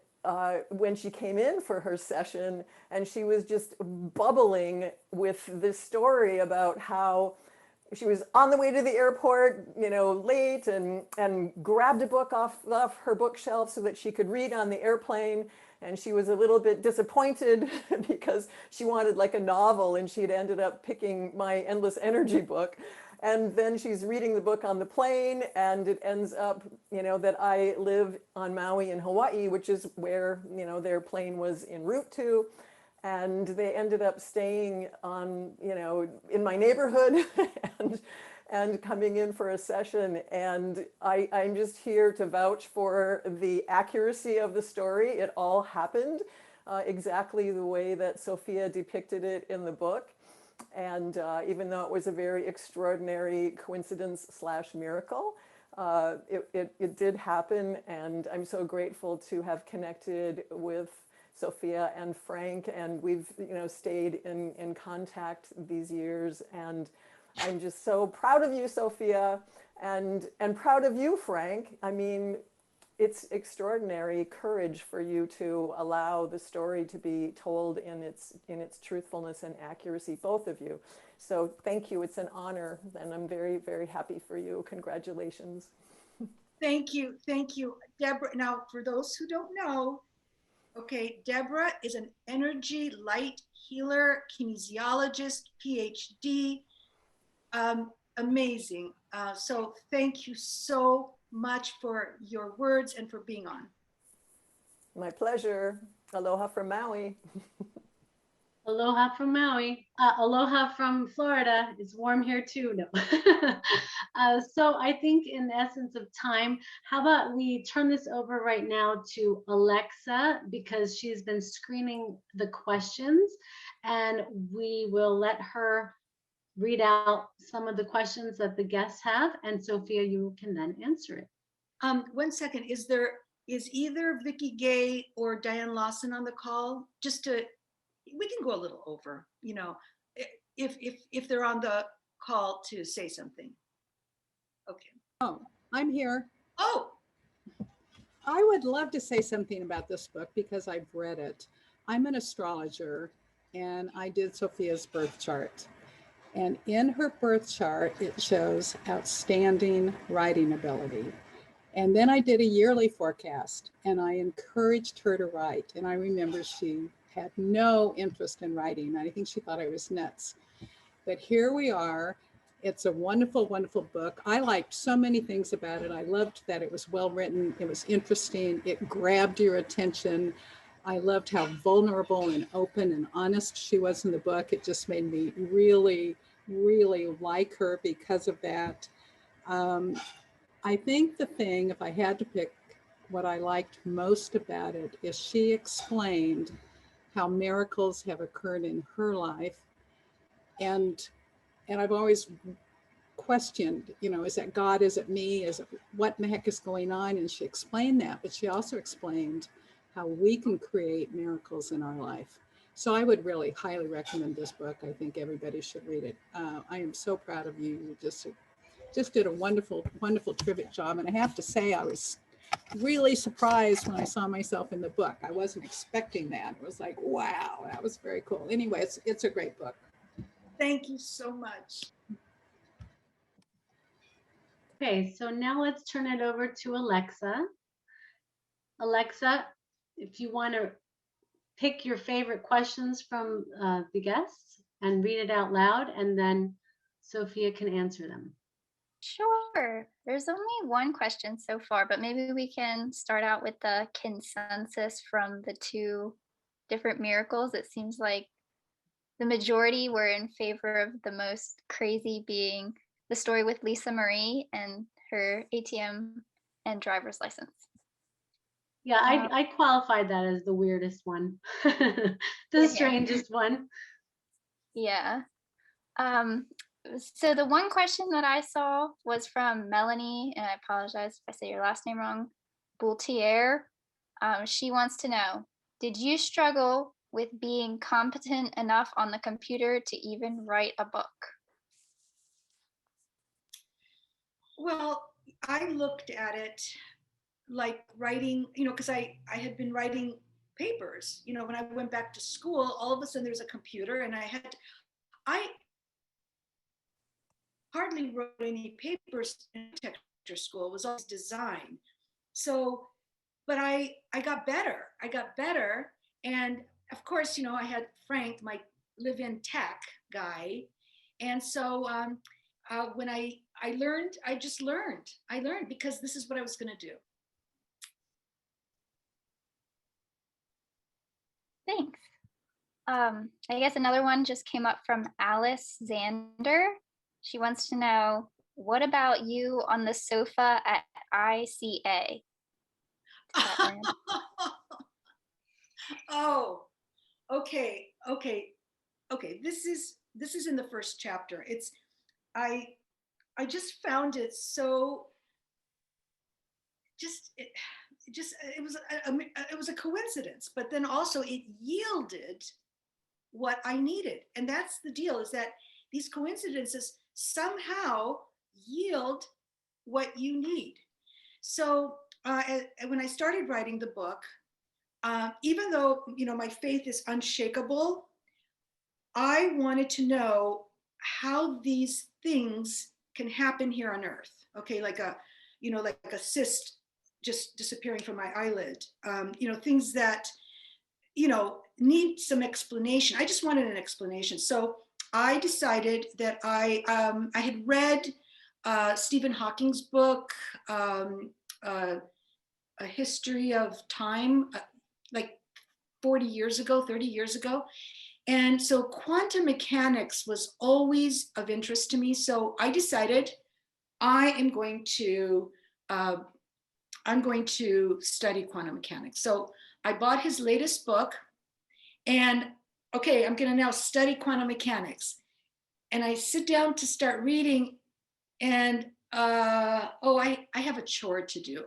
Speaker 13: when she came in for her session, and she was just bubbling with this story about how she was on the way to the airport, you know, late, and grabbed a book off her bookshelf so that she could read on the airplane. And she was a little bit disappointed because she wanted like a novel, and she had ended up picking my Endless Energy book. And then she's reading the book on the plane, and it ends up, you know, that I live on Maui in Hawaii, which is where, you know, their plane was en route to. And they ended up staying on, you know, in my neighborhood and coming in for a session. And I'm just here to vouch for the accuracy of the story. It all happened exactly the way that Sophia depicted it in the book. And even though it was a very extraordinary coincidence / miracle, it did happen. And I'm so grateful to have connected with Sophia and Frank, and we've, you know, stayed in contact these years. And I'm just so proud of you, Sophia, and proud of you, Frank. I mean, it's extraordinary courage for you to allow the story to be told in its truthfulness and accuracy, both of you. So thank you. It's an honor, and I'm very, very happy for you. Congratulations.
Speaker 3: Thank you, Deborah. Now, for those who don't know, okay, Deborah is an energy light healer, kinesiologist, PhD, amazing. So thank you so much for your words and for being on.
Speaker 13: My pleasure. Aloha from Maui.
Speaker 1: Aloha from Maui. Aloha from Florida. It's warm here too. No. So I think in the essence of time, how about we turn this over right now to Alexa, because she's been screening the questions, and we will let her read out some of the questions that the guests have, and Sophia, you can then answer it.
Speaker 3: 1 second, is either Vicky Gay or Diane Lawson on the call? Just to, we can go a little over, you know, if they're on the call to say something. Okay.
Speaker 14: Oh, I'm here.
Speaker 3: Oh,
Speaker 14: I would love to say something about this book because I've read it. I'm an astrologer, and I did Sophia's birth chart. And in her birth chart, it shows outstanding writing ability. And then I did a yearly forecast, and I encouraged her to write. And I remember she had no interest in writing. I think she thought I was nuts. But here we are. It's a wonderful, wonderful book. I liked so many things about it. I loved that it was well written. It was interesting. It grabbed your attention. I loved how vulnerable and open and honest she was in the book. It just made me really, really like her because of that. I think the thing, if I had to pick what I liked most about it, is she explained how miracles have occurred in her life. And I've always questioned, is that God? Is it me? Is it what in the heck is going on? And she explained that, but she also explained how we can create miracles in our life. So I would really highly recommend this book. I think everybody should read it. I am so proud of you. You just did a wonderful, wonderful, terrific job. And I have to say, I was really surprised when I saw myself in the book. I wasn't expecting that. It was like, wow, that was very cool. Anyway, it's a great book.
Speaker 3: Thank you so much.
Speaker 1: Okay, so now let's turn it over to Alexa. Alexa, if you want to pick your favorite questions from the guests and read it out loud, and then Sophia can answer them.
Speaker 15: Sure. There's only one question so far, but maybe we can start out with the consensus from the two different miracles. It seems like the majority were in favor of the most crazy being the story with Lisa Marie and her ATM and driver's license.
Speaker 1: Yeah, I qualified that as the weirdest one, the strangest one.
Speaker 15: Yeah. So the one question that I saw was from Melanie, and I apologize if I say your last name wrong, Boultier. She wants to know, did you struggle with being competent enough on the computer to even write a book?
Speaker 3: Well, I looked at it like writing, because I had been writing papers. When I went back to school, all of a sudden there's a computer, and I hardly wrote any papers in architecture school. It was always design. So, but I got better. And of course, I had Frank, my live-in tech guy. And so when I learned, I learned because this is what I was going to do.
Speaker 15: Thanks. I guess another one just came up from Alice Zander. She wants to know, what about you on the sofa at ICA?
Speaker 3: Oh, okay. This is in the first chapter. I just found it so it was a coincidence, but then also it yielded what I needed. And that's the deal, is that these coincidences somehow yield what you need. So when I started writing the book, even though my faith is unshakable, I wanted to know how these things can happen here on Earth. Okay, like a cyst just disappearing from my eyelid. Things that need some explanation. I just wanted an explanation. So I decided that I had read Stephen Hawking's book, A History of Time, like 40 years ago, 30 years ago. And so quantum mechanics was always of interest to me. So I decided I'm going to study quantum mechanics. So I bought his latest book, and okay, I'm going to now study quantum mechanics. And I sit down to start reading, and I have a chore to do.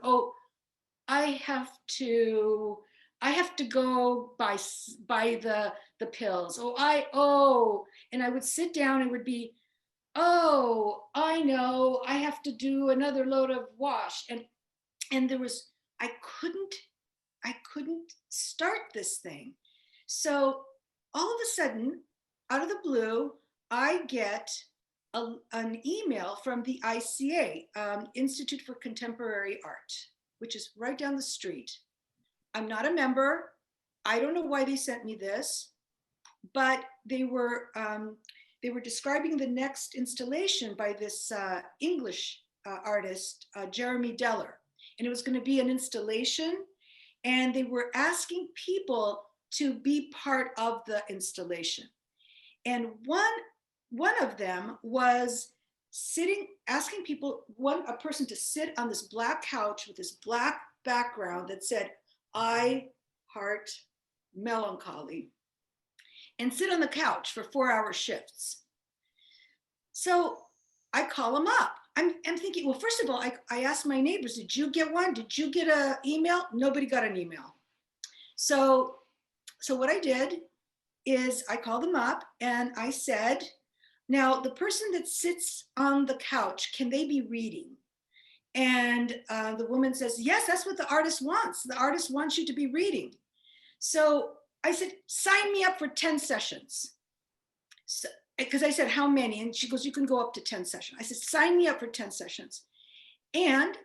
Speaker 3: I have to go buy the pills. And I would sit down and would be, I know, I have to do another load of wash. And I couldn't start this thing. So all of a sudden, out of the blue, I get an email from the ICA, Institute for Contemporary Art, which is right down the street. I'm not a member. I don't know why they sent me this, but they were they were describing the next installation by this English artist, Jeremy Deller. And it was going to be an installation. And they were asking people to be part of the installation. And one of them was asking people, a person to sit on this black couch with this black background that said, "I heart melancholy," and sit on the couch for 4-hour shifts. So I call them up. I'm thinking, well, first of all, I asked my neighbors, did you get one? Did you get an email? Nobody got an email. So what I did is I called them up and I said, now the person that sits on the couch, can they be reading? And the woman says, yes, that's what the artist wants. The artist wants you to be reading. So I said, sign me up for 10 sessions. Because I said, how many? And she goes, you can go up to 10 sessions. I said, sign me up for 10 sessions. And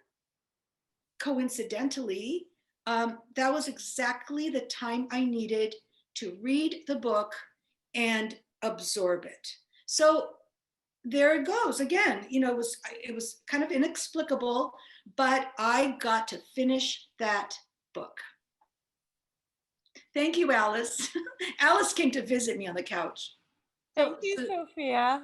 Speaker 3: coincidentally, that was exactly the time I needed to read the book and absorb it. So there it goes again. You know, it was kind of inexplicable, but I got to finish that book. Thank you, Alice. Alice came to visit me on the couch.
Speaker 6: Thank you, Sophia.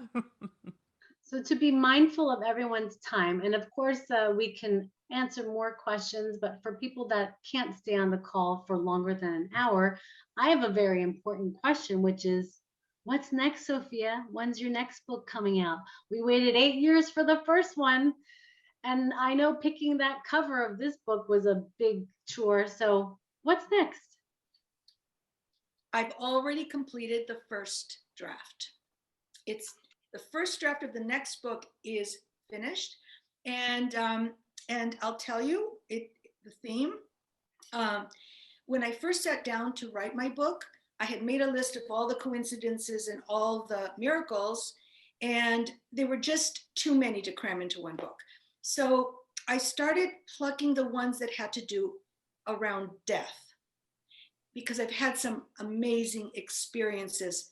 Speaker 1: So to be mindful of everyone's time, and of course we can answer more questions, but for people that can't stay on the call for longer than an hour, I have a very important question, which is, what's next, Sophia? When's your next book coming out? We waited 8 years for the first one, and I know picking that cover of this book was a big chore. So what's next?
Speaker 3: I've already completed the first draft. It's the first draft of the next book is finished, and I'll tell you the theme. When I first sat down to write my book, I had made a list of all the coincidences and all the miracles, and they were just too many to cram into one book. So I started plucking the ones that had to do around death, because I've had some amazing experiences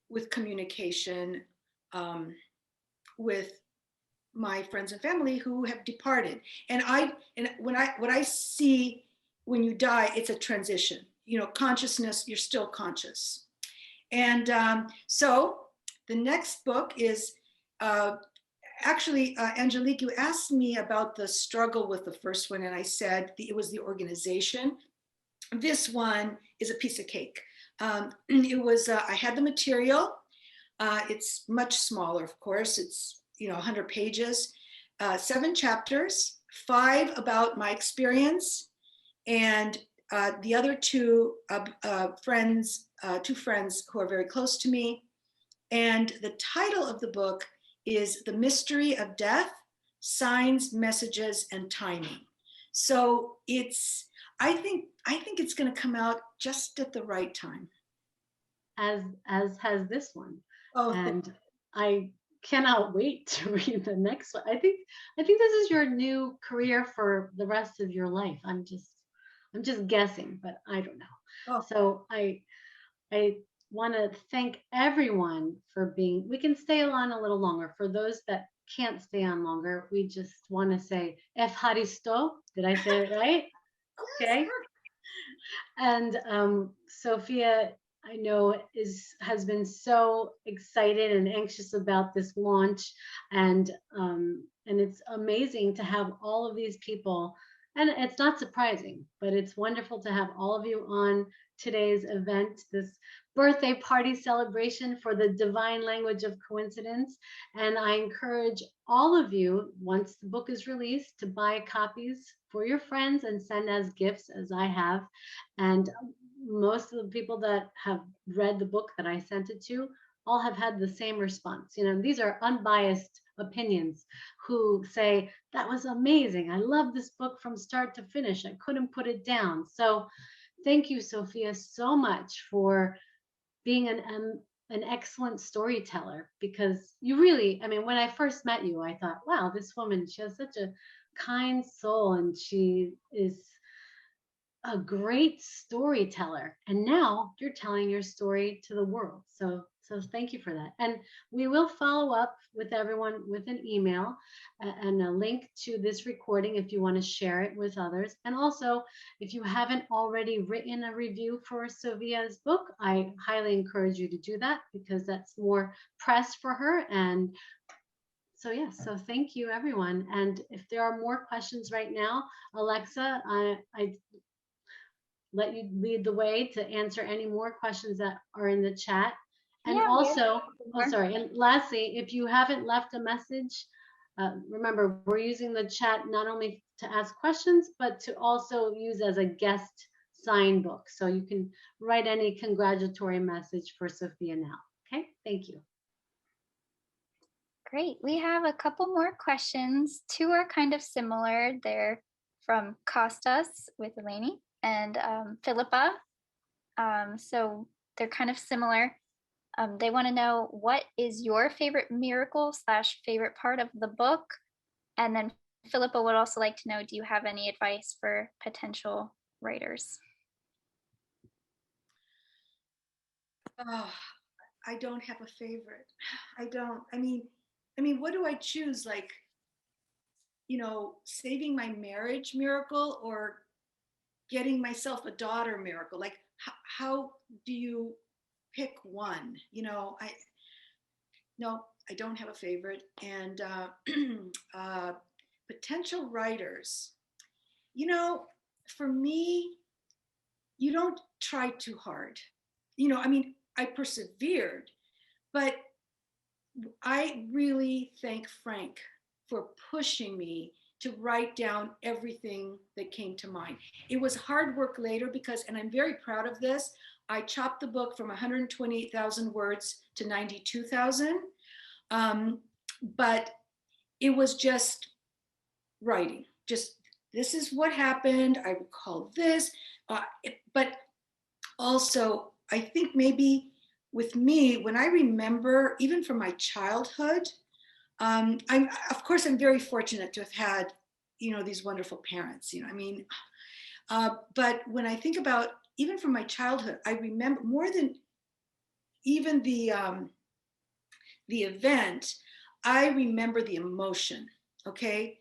Speaker 3: with communication with my friends and family who have departed. And what I see when you die, it's a transition. You know, consciousness, you're still conscious. And so the next book is actually, Angelique, you asked me about the struggle with the first one, and I said it was the organization. This one is a piece of cake. It was, I had the material. It's much smaller, of course. It's, 100 pages, 7 chapters, 5 about my experience, and the other 2 friends, 2 friends who are very close to me. And the title of the book is The Mystery of Death, Signs, Messages, and Timing. So I think it's going to come out just at the right time.
Speaker 1: As has this one.
Speaker 3: Oh,
Speaker 1: and I cannot wait to read the next one. I think this is your new career for the rest of your life. I'm just guessing, but I don't know.
Speaker 3: Oh.
Speaker 1: So I want to thank everyone for being. We can stay on a little longer. For those that can't stay on longer, we just want to say Efharisto. Did I say it right? Okay. And Sophia, I know has been so excited and anxious about this launch, and it's amazing to have all of these people. And it's not surprising, but it's wonderful to have all of you on today's event, this birthday party celebration for the divine language of coincidence. And I encourage all of you, once the book is released, to buy copies for your friends and send as gifts, as I have. And most of the people that have read the book that I sent it to all have had the same response. These are unbiased opinions who say, that was amazing. I love this book from start to finish. I couldn't put it down. So thank you, Sophia, so much for being an excellent storyteller, because you really, when I first met you, I thought, wow, this woman, she has such a kind soul and she is a great storyteller. And now you're telling your story to the world. So So thank you for that. And we will follow up with everyone with an email and a link to this recording if you want to share it with others. And also, if you haven't already written a review for Sophia's book, I highly encourage you to do that because that's more press for her. And so yes, so thank you everyone. And if there are more questions right now, Alexa, I let you lead the way to answer any more questions that are in the chat. And
Speaker 15: Yeah, we have
Speaker 1: also,
Speaker 15: more.
Speaker 1: oh, sorry. And lastly, if you haven't left a message, remember, we're using the chat not only to ask questions, but to also use as a guest sign book. So you can write any congratulatory message for Sophia now. Okay, thank you.
Speaker 15: Great. We have a couple more questions. Two are kind of similar. They're from Costas with Eleni and Philippa. So they're kind of similar. They want to know, what is your favorite miracle / favorite part of the book? And then Philippa would also like to know, do you have any advice for potential writers?
Speaker 3: Oh, I don't have a favorite. I don't. I mean, what do I choose? Like, saving my marriage miracle or getting myself a daughter miracle? Like, how do you pick one? No, I don't have a favorite. And potential writers, for me, you don't try too hard. I persevered, but I really thank Frank for pushing me to write down everything that came to mind. It was hard work later because, and I'm very proud of this, I chopped the book from 128,000 words to 92,000. But it was just writing, just this is what happened. I recall this, but also I think maybe with me, when I remember, even from my childhood, of course, I'm very fortunate to have had, these wonderful parents, but when I think about, even from my childhood, I remember more than even the event, I remember the emotion, okay?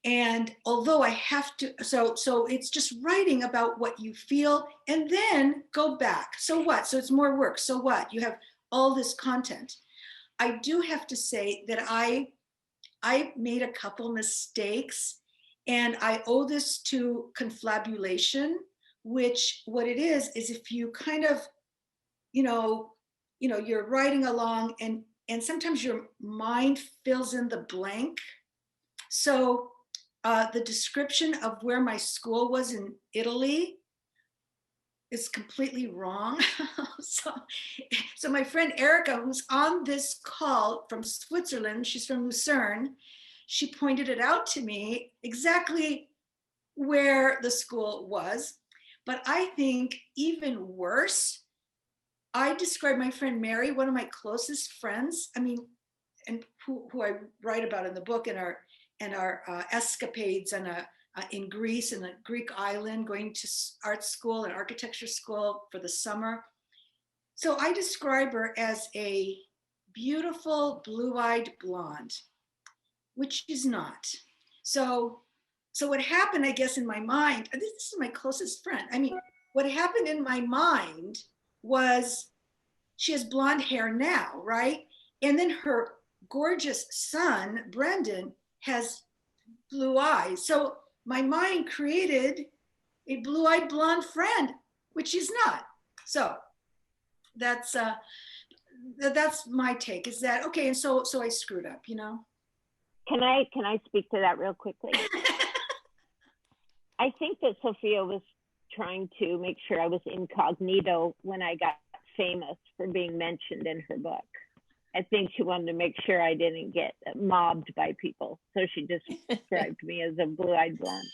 Speaker 3: And although I have to, so it's just writing about what you feel and then go back. So what? So it's more work. So what? You have all this content. I do have to say that I made a couple mistakes, and I owe this to confabulation, which what it is if you kind of, you're writing along and sometimes your mind fills in the blank. So the description of where my school was in Italy is completely wrong. so my friend Erica, who's on this call from Switzerland, she's from Lucerne, she pointed it out to me exactly where the school was. But I think even worse, I describe my friend Mary, one of my closest friends, and who I write about in the book, and our escapades in Greece, in a Greek island, going to art school and architecture school for the summer. So I describe her as a beautiful blue-eyed blonde, which she's not. So what happened, I guess, in my mind, this is my closest friend. What happened in my mind was she has blonde hair now, right? And then her gorgeous son, Brendan, has blue eyes. So my mind created a blue-eyed blonde friend, which she's not. So that's my take, is that okay? And so I screwed up,
Speaker 16: Can I speak to that real quickly? I think that Sophia was trying to make sure I was incognito when I got famous for being mentioned in her book. I think she wanted to make sure I didn't get mobbed by people. So she just described me as a blue-eyed blonde.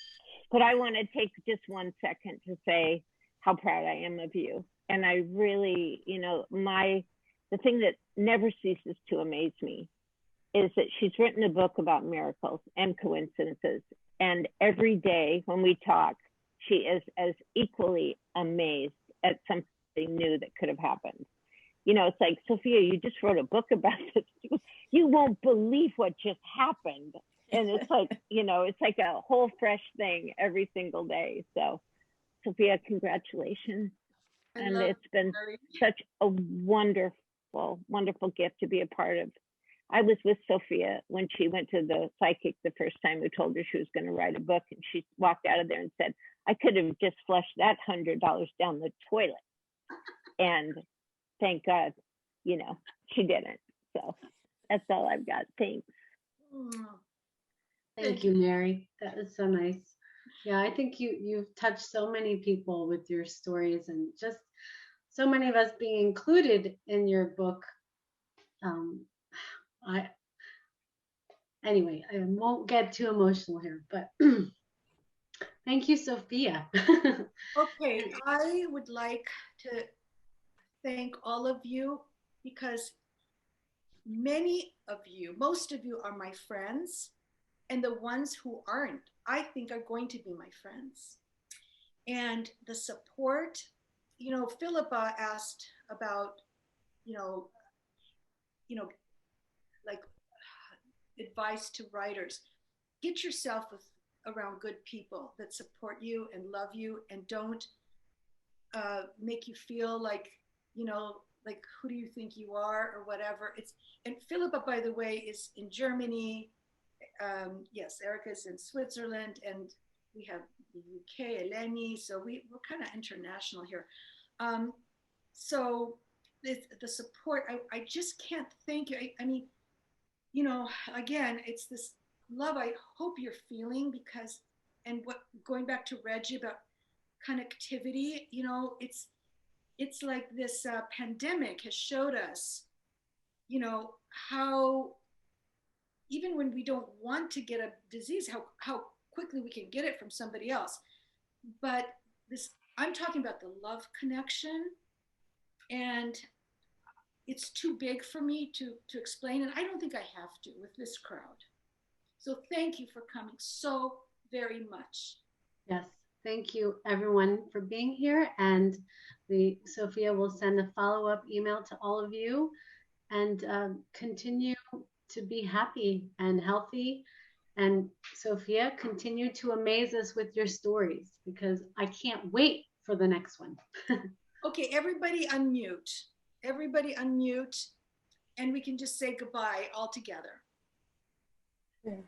Speaker 16: But I want to take just 1 second to say how proud I am of you. And I really, the thing that never ceases to amaze me is that she's written a book about miracles and coincidences. And every day when we talk, she is as equally amazed at something new that could have happened. it's like, Sophia, you just wrote a book about this. You won't believe what just happened. And it's like, it's like a whole fresh thing every single day. So Sophia, congratulations. And it's been such a wonderful, wonderful gift to be a part of. I was with Sophia when she went to the psychic the first time, who told her she was going to write a book. And she walked out of there and said, I could have just flushed that $100 down the toilet. And thank God, she didn't. So that's all I've got. Thanks.
Speaker 1: Thank you, Mary. That is so nice. Yeah, I think you've touched so many people with your stories, and just so many of us being included in your book. Anyway, I won't get too emotional here, but thank you, Sophia.
Speaker 3: Okay, I would like to thank all of you, because many of you, most of you are my friends, and the ones who aren't, I think, are going to be my friends. And the support, Philippa asked about, like advice to writers. Get yourself around good people that support you and love you, and don't make you feel like, like, who do you think you are, or whatever. And Philippa, by the way, is in Germany. Yes, Erica's in Switzerland, and we have the UK, Eleni. So we're kind of international here. So the support, I just can't thank you. I mean, again, it's this love I hope you're feeling, because, and what, going back to Reggie about connectivity, it's like this pandemic has showed us, how even when we don't want to get a disease, how quickly we can get it from somebody else. But I'm talking about the love connection, and it's too big for me to explain, and I don't think I have to with this crowd. So thank you for coming so very much.
Speaker 1: Yes, thank you everyone for being here, and Sophia will send a follow-up email to all of you, and continue to be happy and healthy. And Sophia, continue to amaze us with your stories, because I can't wait for the next one.
Speaker 3: Okay, everybody unmute. Everybody unmute, and we can just say goodbye all together.
Speaker 16: Thank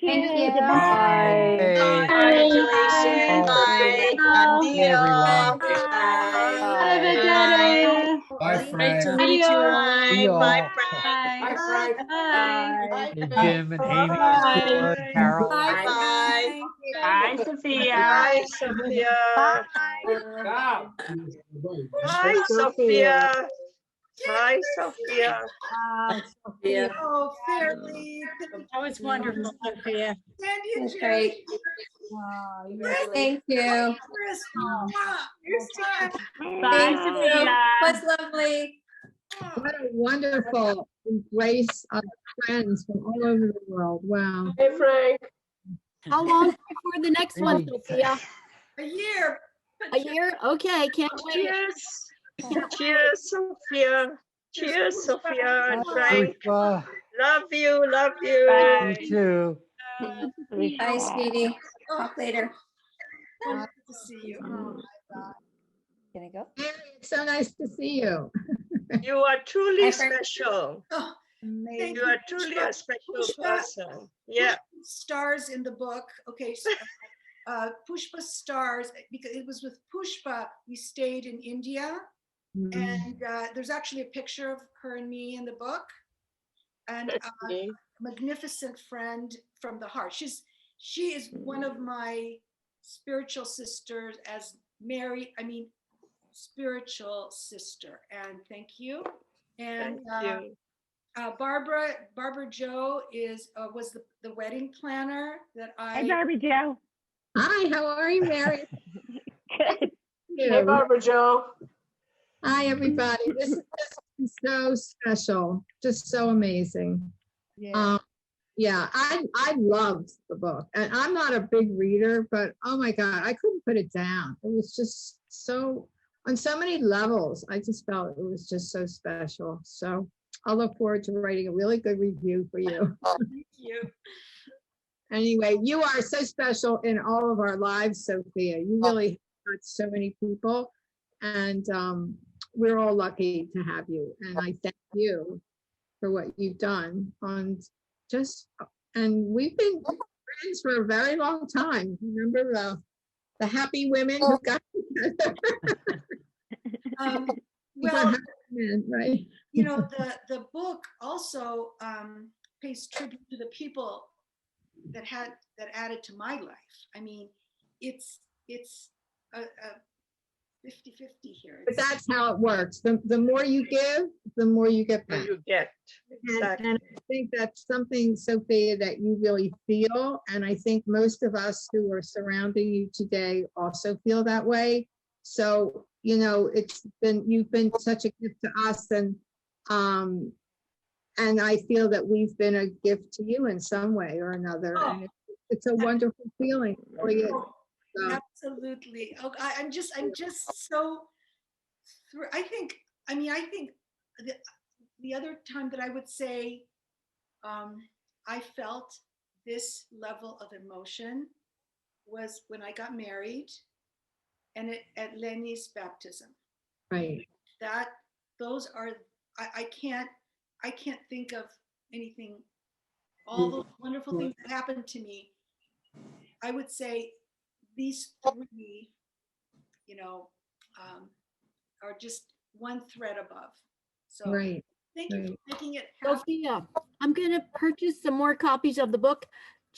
Speaker 16: you.
Speaker 15: Thank you.
Speaker 16: Goodbye.
Speaker 9: Hey.
Speaker 8: Congratulations.
Speaker 9: Bye.
Speaker 8: Bye.
Speaker 9: Everyone.
Speaker 8: Bye.
Speaker 4: Bye,
Speaker 8: Great to
Speaker 4: Frank.
Speaker 8: meet you.
Speaker 9: See you
Speaker 8: Bye.
Speaker 9: all.
Speaker 8: Bye.
Speaker 1: Bye.
Speaker 8: Bye.
Speaker 9: And Jim and Amy and Sheila and Carol.
Speaker 8: Bye.
Speaker 10: Bye, Sophia.
Speaker 8: Bye, Sophia.
Speaker 10: Bye.
Speaker 8: Bye, Sophia. Bye, Sophia.
Speaker 10: Sophia.
Speaker 3: Oh, Fairly.
Speaker 8: That was wonderful, Sophia.
Speaker 3: Sandy and
Speaker 15: That's
Speaker 3: Jerry.
Speaker 15: great. Thank you.
Speaker 3: Chris. Mwah.
Speaker 10: Bye, Sophia.
Speaker 15: Was lovely.
Speaker 17: What a wonderful embrace of friends from all over the world. Wow.
Speaker 8: Hey, Frank.
Speaker 18: How long before the next one, Sophia?
Speaker 3: A year.
Speaker 18: A year? Okay, can't wait.
Speaker 8: Cheers. Cheers, Sophia. Cheers, Sophia and Frank.
Speaker 9: Pushpa,
Speaker 8: Love you. Love you.
Speaker 9: you too.
Speaker 15: Bye, sweetie. Talk later.
Speaker 3: Wonderful to see you. Oh my God.
Speaker 15: Can I go?
Speaker 17: Mary, it's so nice to see you.
Speaker 8: You are truly
Speaker 15: Hi, Frank.
Speaker 8: special.
Speaker 3: Oh, thank
Speaker 8: You are truly a special person. Yeah.
Speaker 3: Stars in the book. Okay. So, Pushpa stars, because it was with Pushpa we stayed in India, and there's actually a picture of her and me in the book, and magnificent friend from the heart. She is one of my spiritual sisters, as Mary, spiritual sister, and thank you. And
Speaker 8: Thank you.
Speaker 3: Barbara Joe was the wedding planner that I.
Speaker 16: Hi, Barbie Joe.
Speaker 17: Hi, how are you, Mary?
Speaker 16: Good.
Speaker 8: Hey, Barbara Joe.
Speaker 17: Hi, everybody. This is just so special, just so amazing.
Speaker 3: Yeah.
Speaker 17: Yeah, I loved the book, and I'm not a big reader, but oh my God, I couldn't put it down. It was just so on so many levels. I just felt it was just so special. So I'll look forward to writing a really good review for you.
Speaker 3: Thank you.
Speaker 17: Anyway, you are so special in all of our lives, Sophia. You really touched so many people, and we're all lucky to have you. And I thank you for what you've done on and we've been friends for a very long time. Remember the happy women who got together?
Speaker 3: Well,
Speaker 17: right.
Speaker 3: you know, the book also pays tribute to the people that added to my life. I mean, it's a 50-50 here.
Speaker 17: But that's how it works. The more you give, the more you get back.
Speaker 8: You get. Exactly.
Speaker 17: And I think that's something, Sophia, that you really feel. And I think most of us who are surrounding you today also feel that way. So, you know, you've been such a gift to us, and I feel that we've been a gift to you in some way or another.
Speaker 3: Oh.
Speaker 17: And it's a wonderful feeling. It really is. So,
Speaker 3: Absolutely. Oh, I'm just so I think the other time that I would say I felt this level of emotion was when I got married and at Lenny's baptism.
Speaker 17: right.
Speaker 3: Those are I can't think of anything, all those wonderful things that happened to me. I would say these three, you know, are just one thread above. So
Speaker 17: Right.
Speaker 3: thank you for making it happen.
Speaker 18: Sophia, I'm gonna purchase some more copies of the book.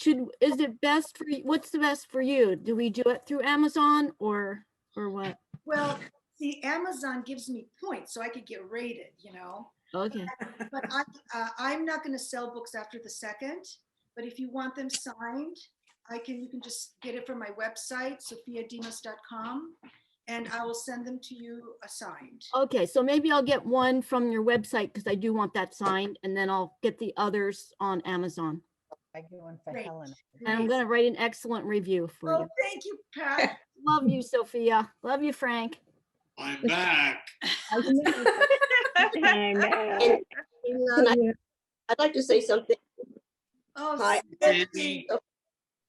Speaker 18: Is it best for you? What's the best for you? Do we do it through Amazon or what?
Speaker 3: Well, see, Amazon gives me points, so I could get rated, you know.
Speaker 18: Okay.
Speaker 3: But I'm not going to sell books after the 2nd. But if you want them signed, you can just get it from my website, sophiadimas.com, and I will send them to you signed.
Speaker 18: Okay, so maybe I'll get one from your website because I do want that signed, and then I'll get the others on Amazon.
Speaker 19: I get one for
Speaker 3: Great.
Speaker 19: Helen.
Speaker 18: And I'm going to write an excellent review for you.
Speaker 3: Thank you, Pat.
Speaker 18: Love you, Sophia. Love you, Frank.
Speaker 7: I'm back.
Speaker 20: I'd like to say something.
Speaker 3: Oh,
Speaker 20: Hi.
Speaker 7: Sandy and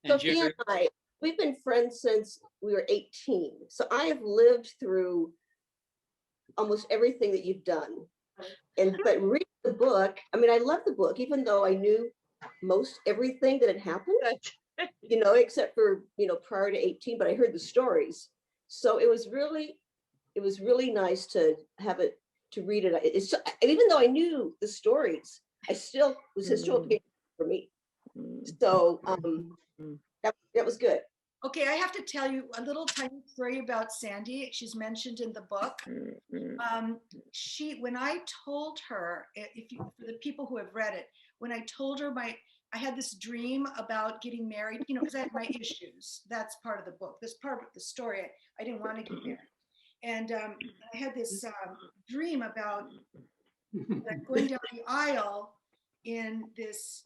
Speaker 20: Sophia
Speaker 7: Jerry.
Speaker 20: and I, we've been friends since we were 18. So I have lived through almost everything that you've done. But reading the book, I mean, I love the book, even though I knew most everything that had happened, you know, except for, you know, prior to 18, but I heard the stories. So it was really nice to have it, to read it. Even though I knew the stories, I still was historical for me. So that was good.
Speaker 3: Okay, I have to tell you a little tiny story about Sandy. She's mentioned in the book. When I told her, for the people who have read it, when I told her I had this dream about getting married, you know, because I had my issues. That's part of the book. This part of the story. I didn't want to get married. And I had this dream about going down the aisle in this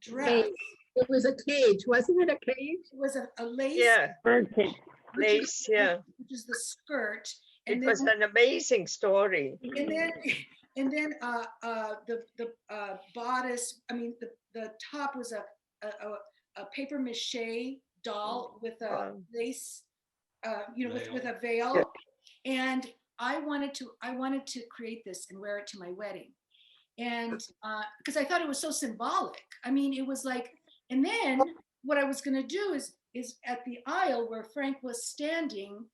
Speaker 3: dress.
Speaker 17: It was a cage, wasn't it? A cage?
Speaker 3: It was a lace.
Speaker 8: Yeah. Lace, yeah.
Speaker 3: Which is the skirt.
Speaker 8: It was an amazing story.
Speaker 3: And then the bodice. I mean, the top was a paper mache doll with a lace, you know, with a veil. Yeah. And I wanted to create this and wear it to my wedding, and because I thought it was so symbolic. I mean, it was like. And then what I was going to do is at the aisle where Frank was standing,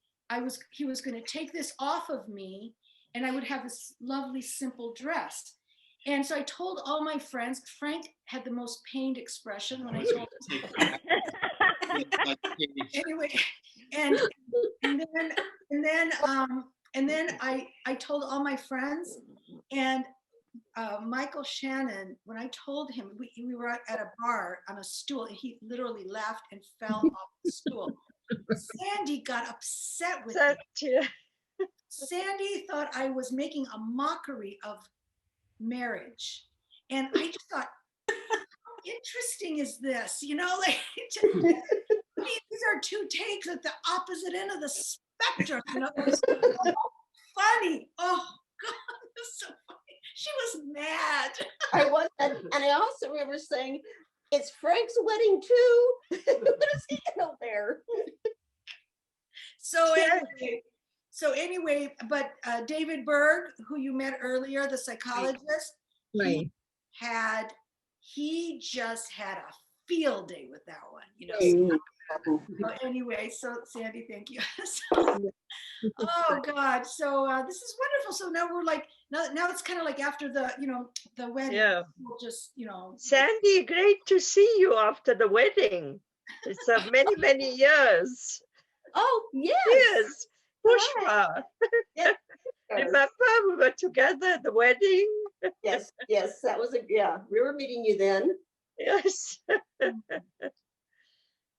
Speaker 3: he was going to take this off of me, and I would have this lovely simple dress. And so I told all my friends. Frank had the most pained expression when I told him. Anyway, and then I told all my friends, and Michael Shannon, when I told him, we were at a bar on a stool, and he literally laughed and fell off the stool. Sandy got upset with me. Sandy thought I was making a mockery of marriage. And I just thought, how interesting is this? You know, like, I mean, these are two takes at the opposite end of the spectrum. You know, it was so funny. Oh God, it was so funny. She was mad.
Speaker 20: I was, and I also remember saying, "It's Frank's wedding too." What does he know there?
Speaker 3: So anyway, but David Berg, who you met earlier, the psychologist,
Speaker 17: Right.
Speaker 3: he just had a field day with that one, you know. So anyway, so Sandy, thank you. Oh God, so this is wonderful. So now we're like, now it's kind of like after the, you know, the wedding.
Speaker 8: Yeah.
Speaker 3: We'll just, you know.
Speaker 8: Sandy, great to see you after the wedding. It's many, many years.
Speaker 20: Oh, yes.
Speaker 8: Yes, Pushpa.
Speaker 20: Yes.
Speaker 8: Remember we were together at the wedding?
Speaker 20: Yes, yes, that was yeah, we were meeting you then.
Speaker 8: Yes.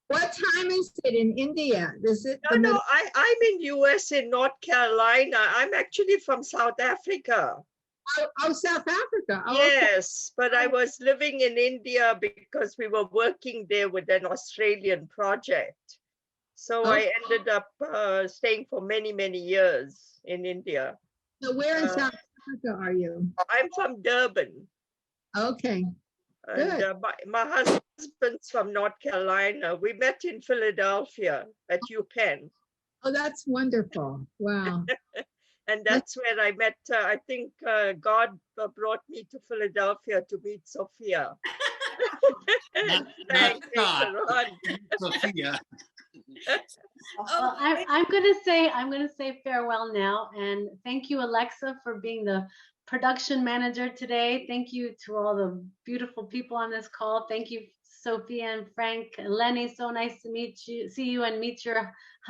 Speaker 17: What time is it in India? Is it the
Speaker 8: No, I'm in US in North Carolina. I'm actually from South Africa.
Speaker 17: Oh, South Africa. Oh,
Speaker 8: Yes, but I was living in India because we were working there with an Australian project. So I ended up staying for many, many years in India.
Speaker 17: So where in South Africa are you?
Speaker 8: I'm from Durban.
Speaker 17: Okay.
Speaker 8: And
Speaker 17: Good.
Speaker 8: my husband's from North Carolina. We met in Philadelphia at UPenn.
Speaker 17: Oh, that's wonderful. Wow.
Speaker 8: And that's where I met, I think God brought me to Philadelphia to meet Sophia. Thanks,
Speaker 7: Sophia.
Speaker 1: Well, I'm gonna say farewell now, and thank you, Alexa, for being the production manager today. Thank you to all the beautiful people on this call. Thank you, Sophia and Frank, Lenny. So nice to meet you, see you, and meet your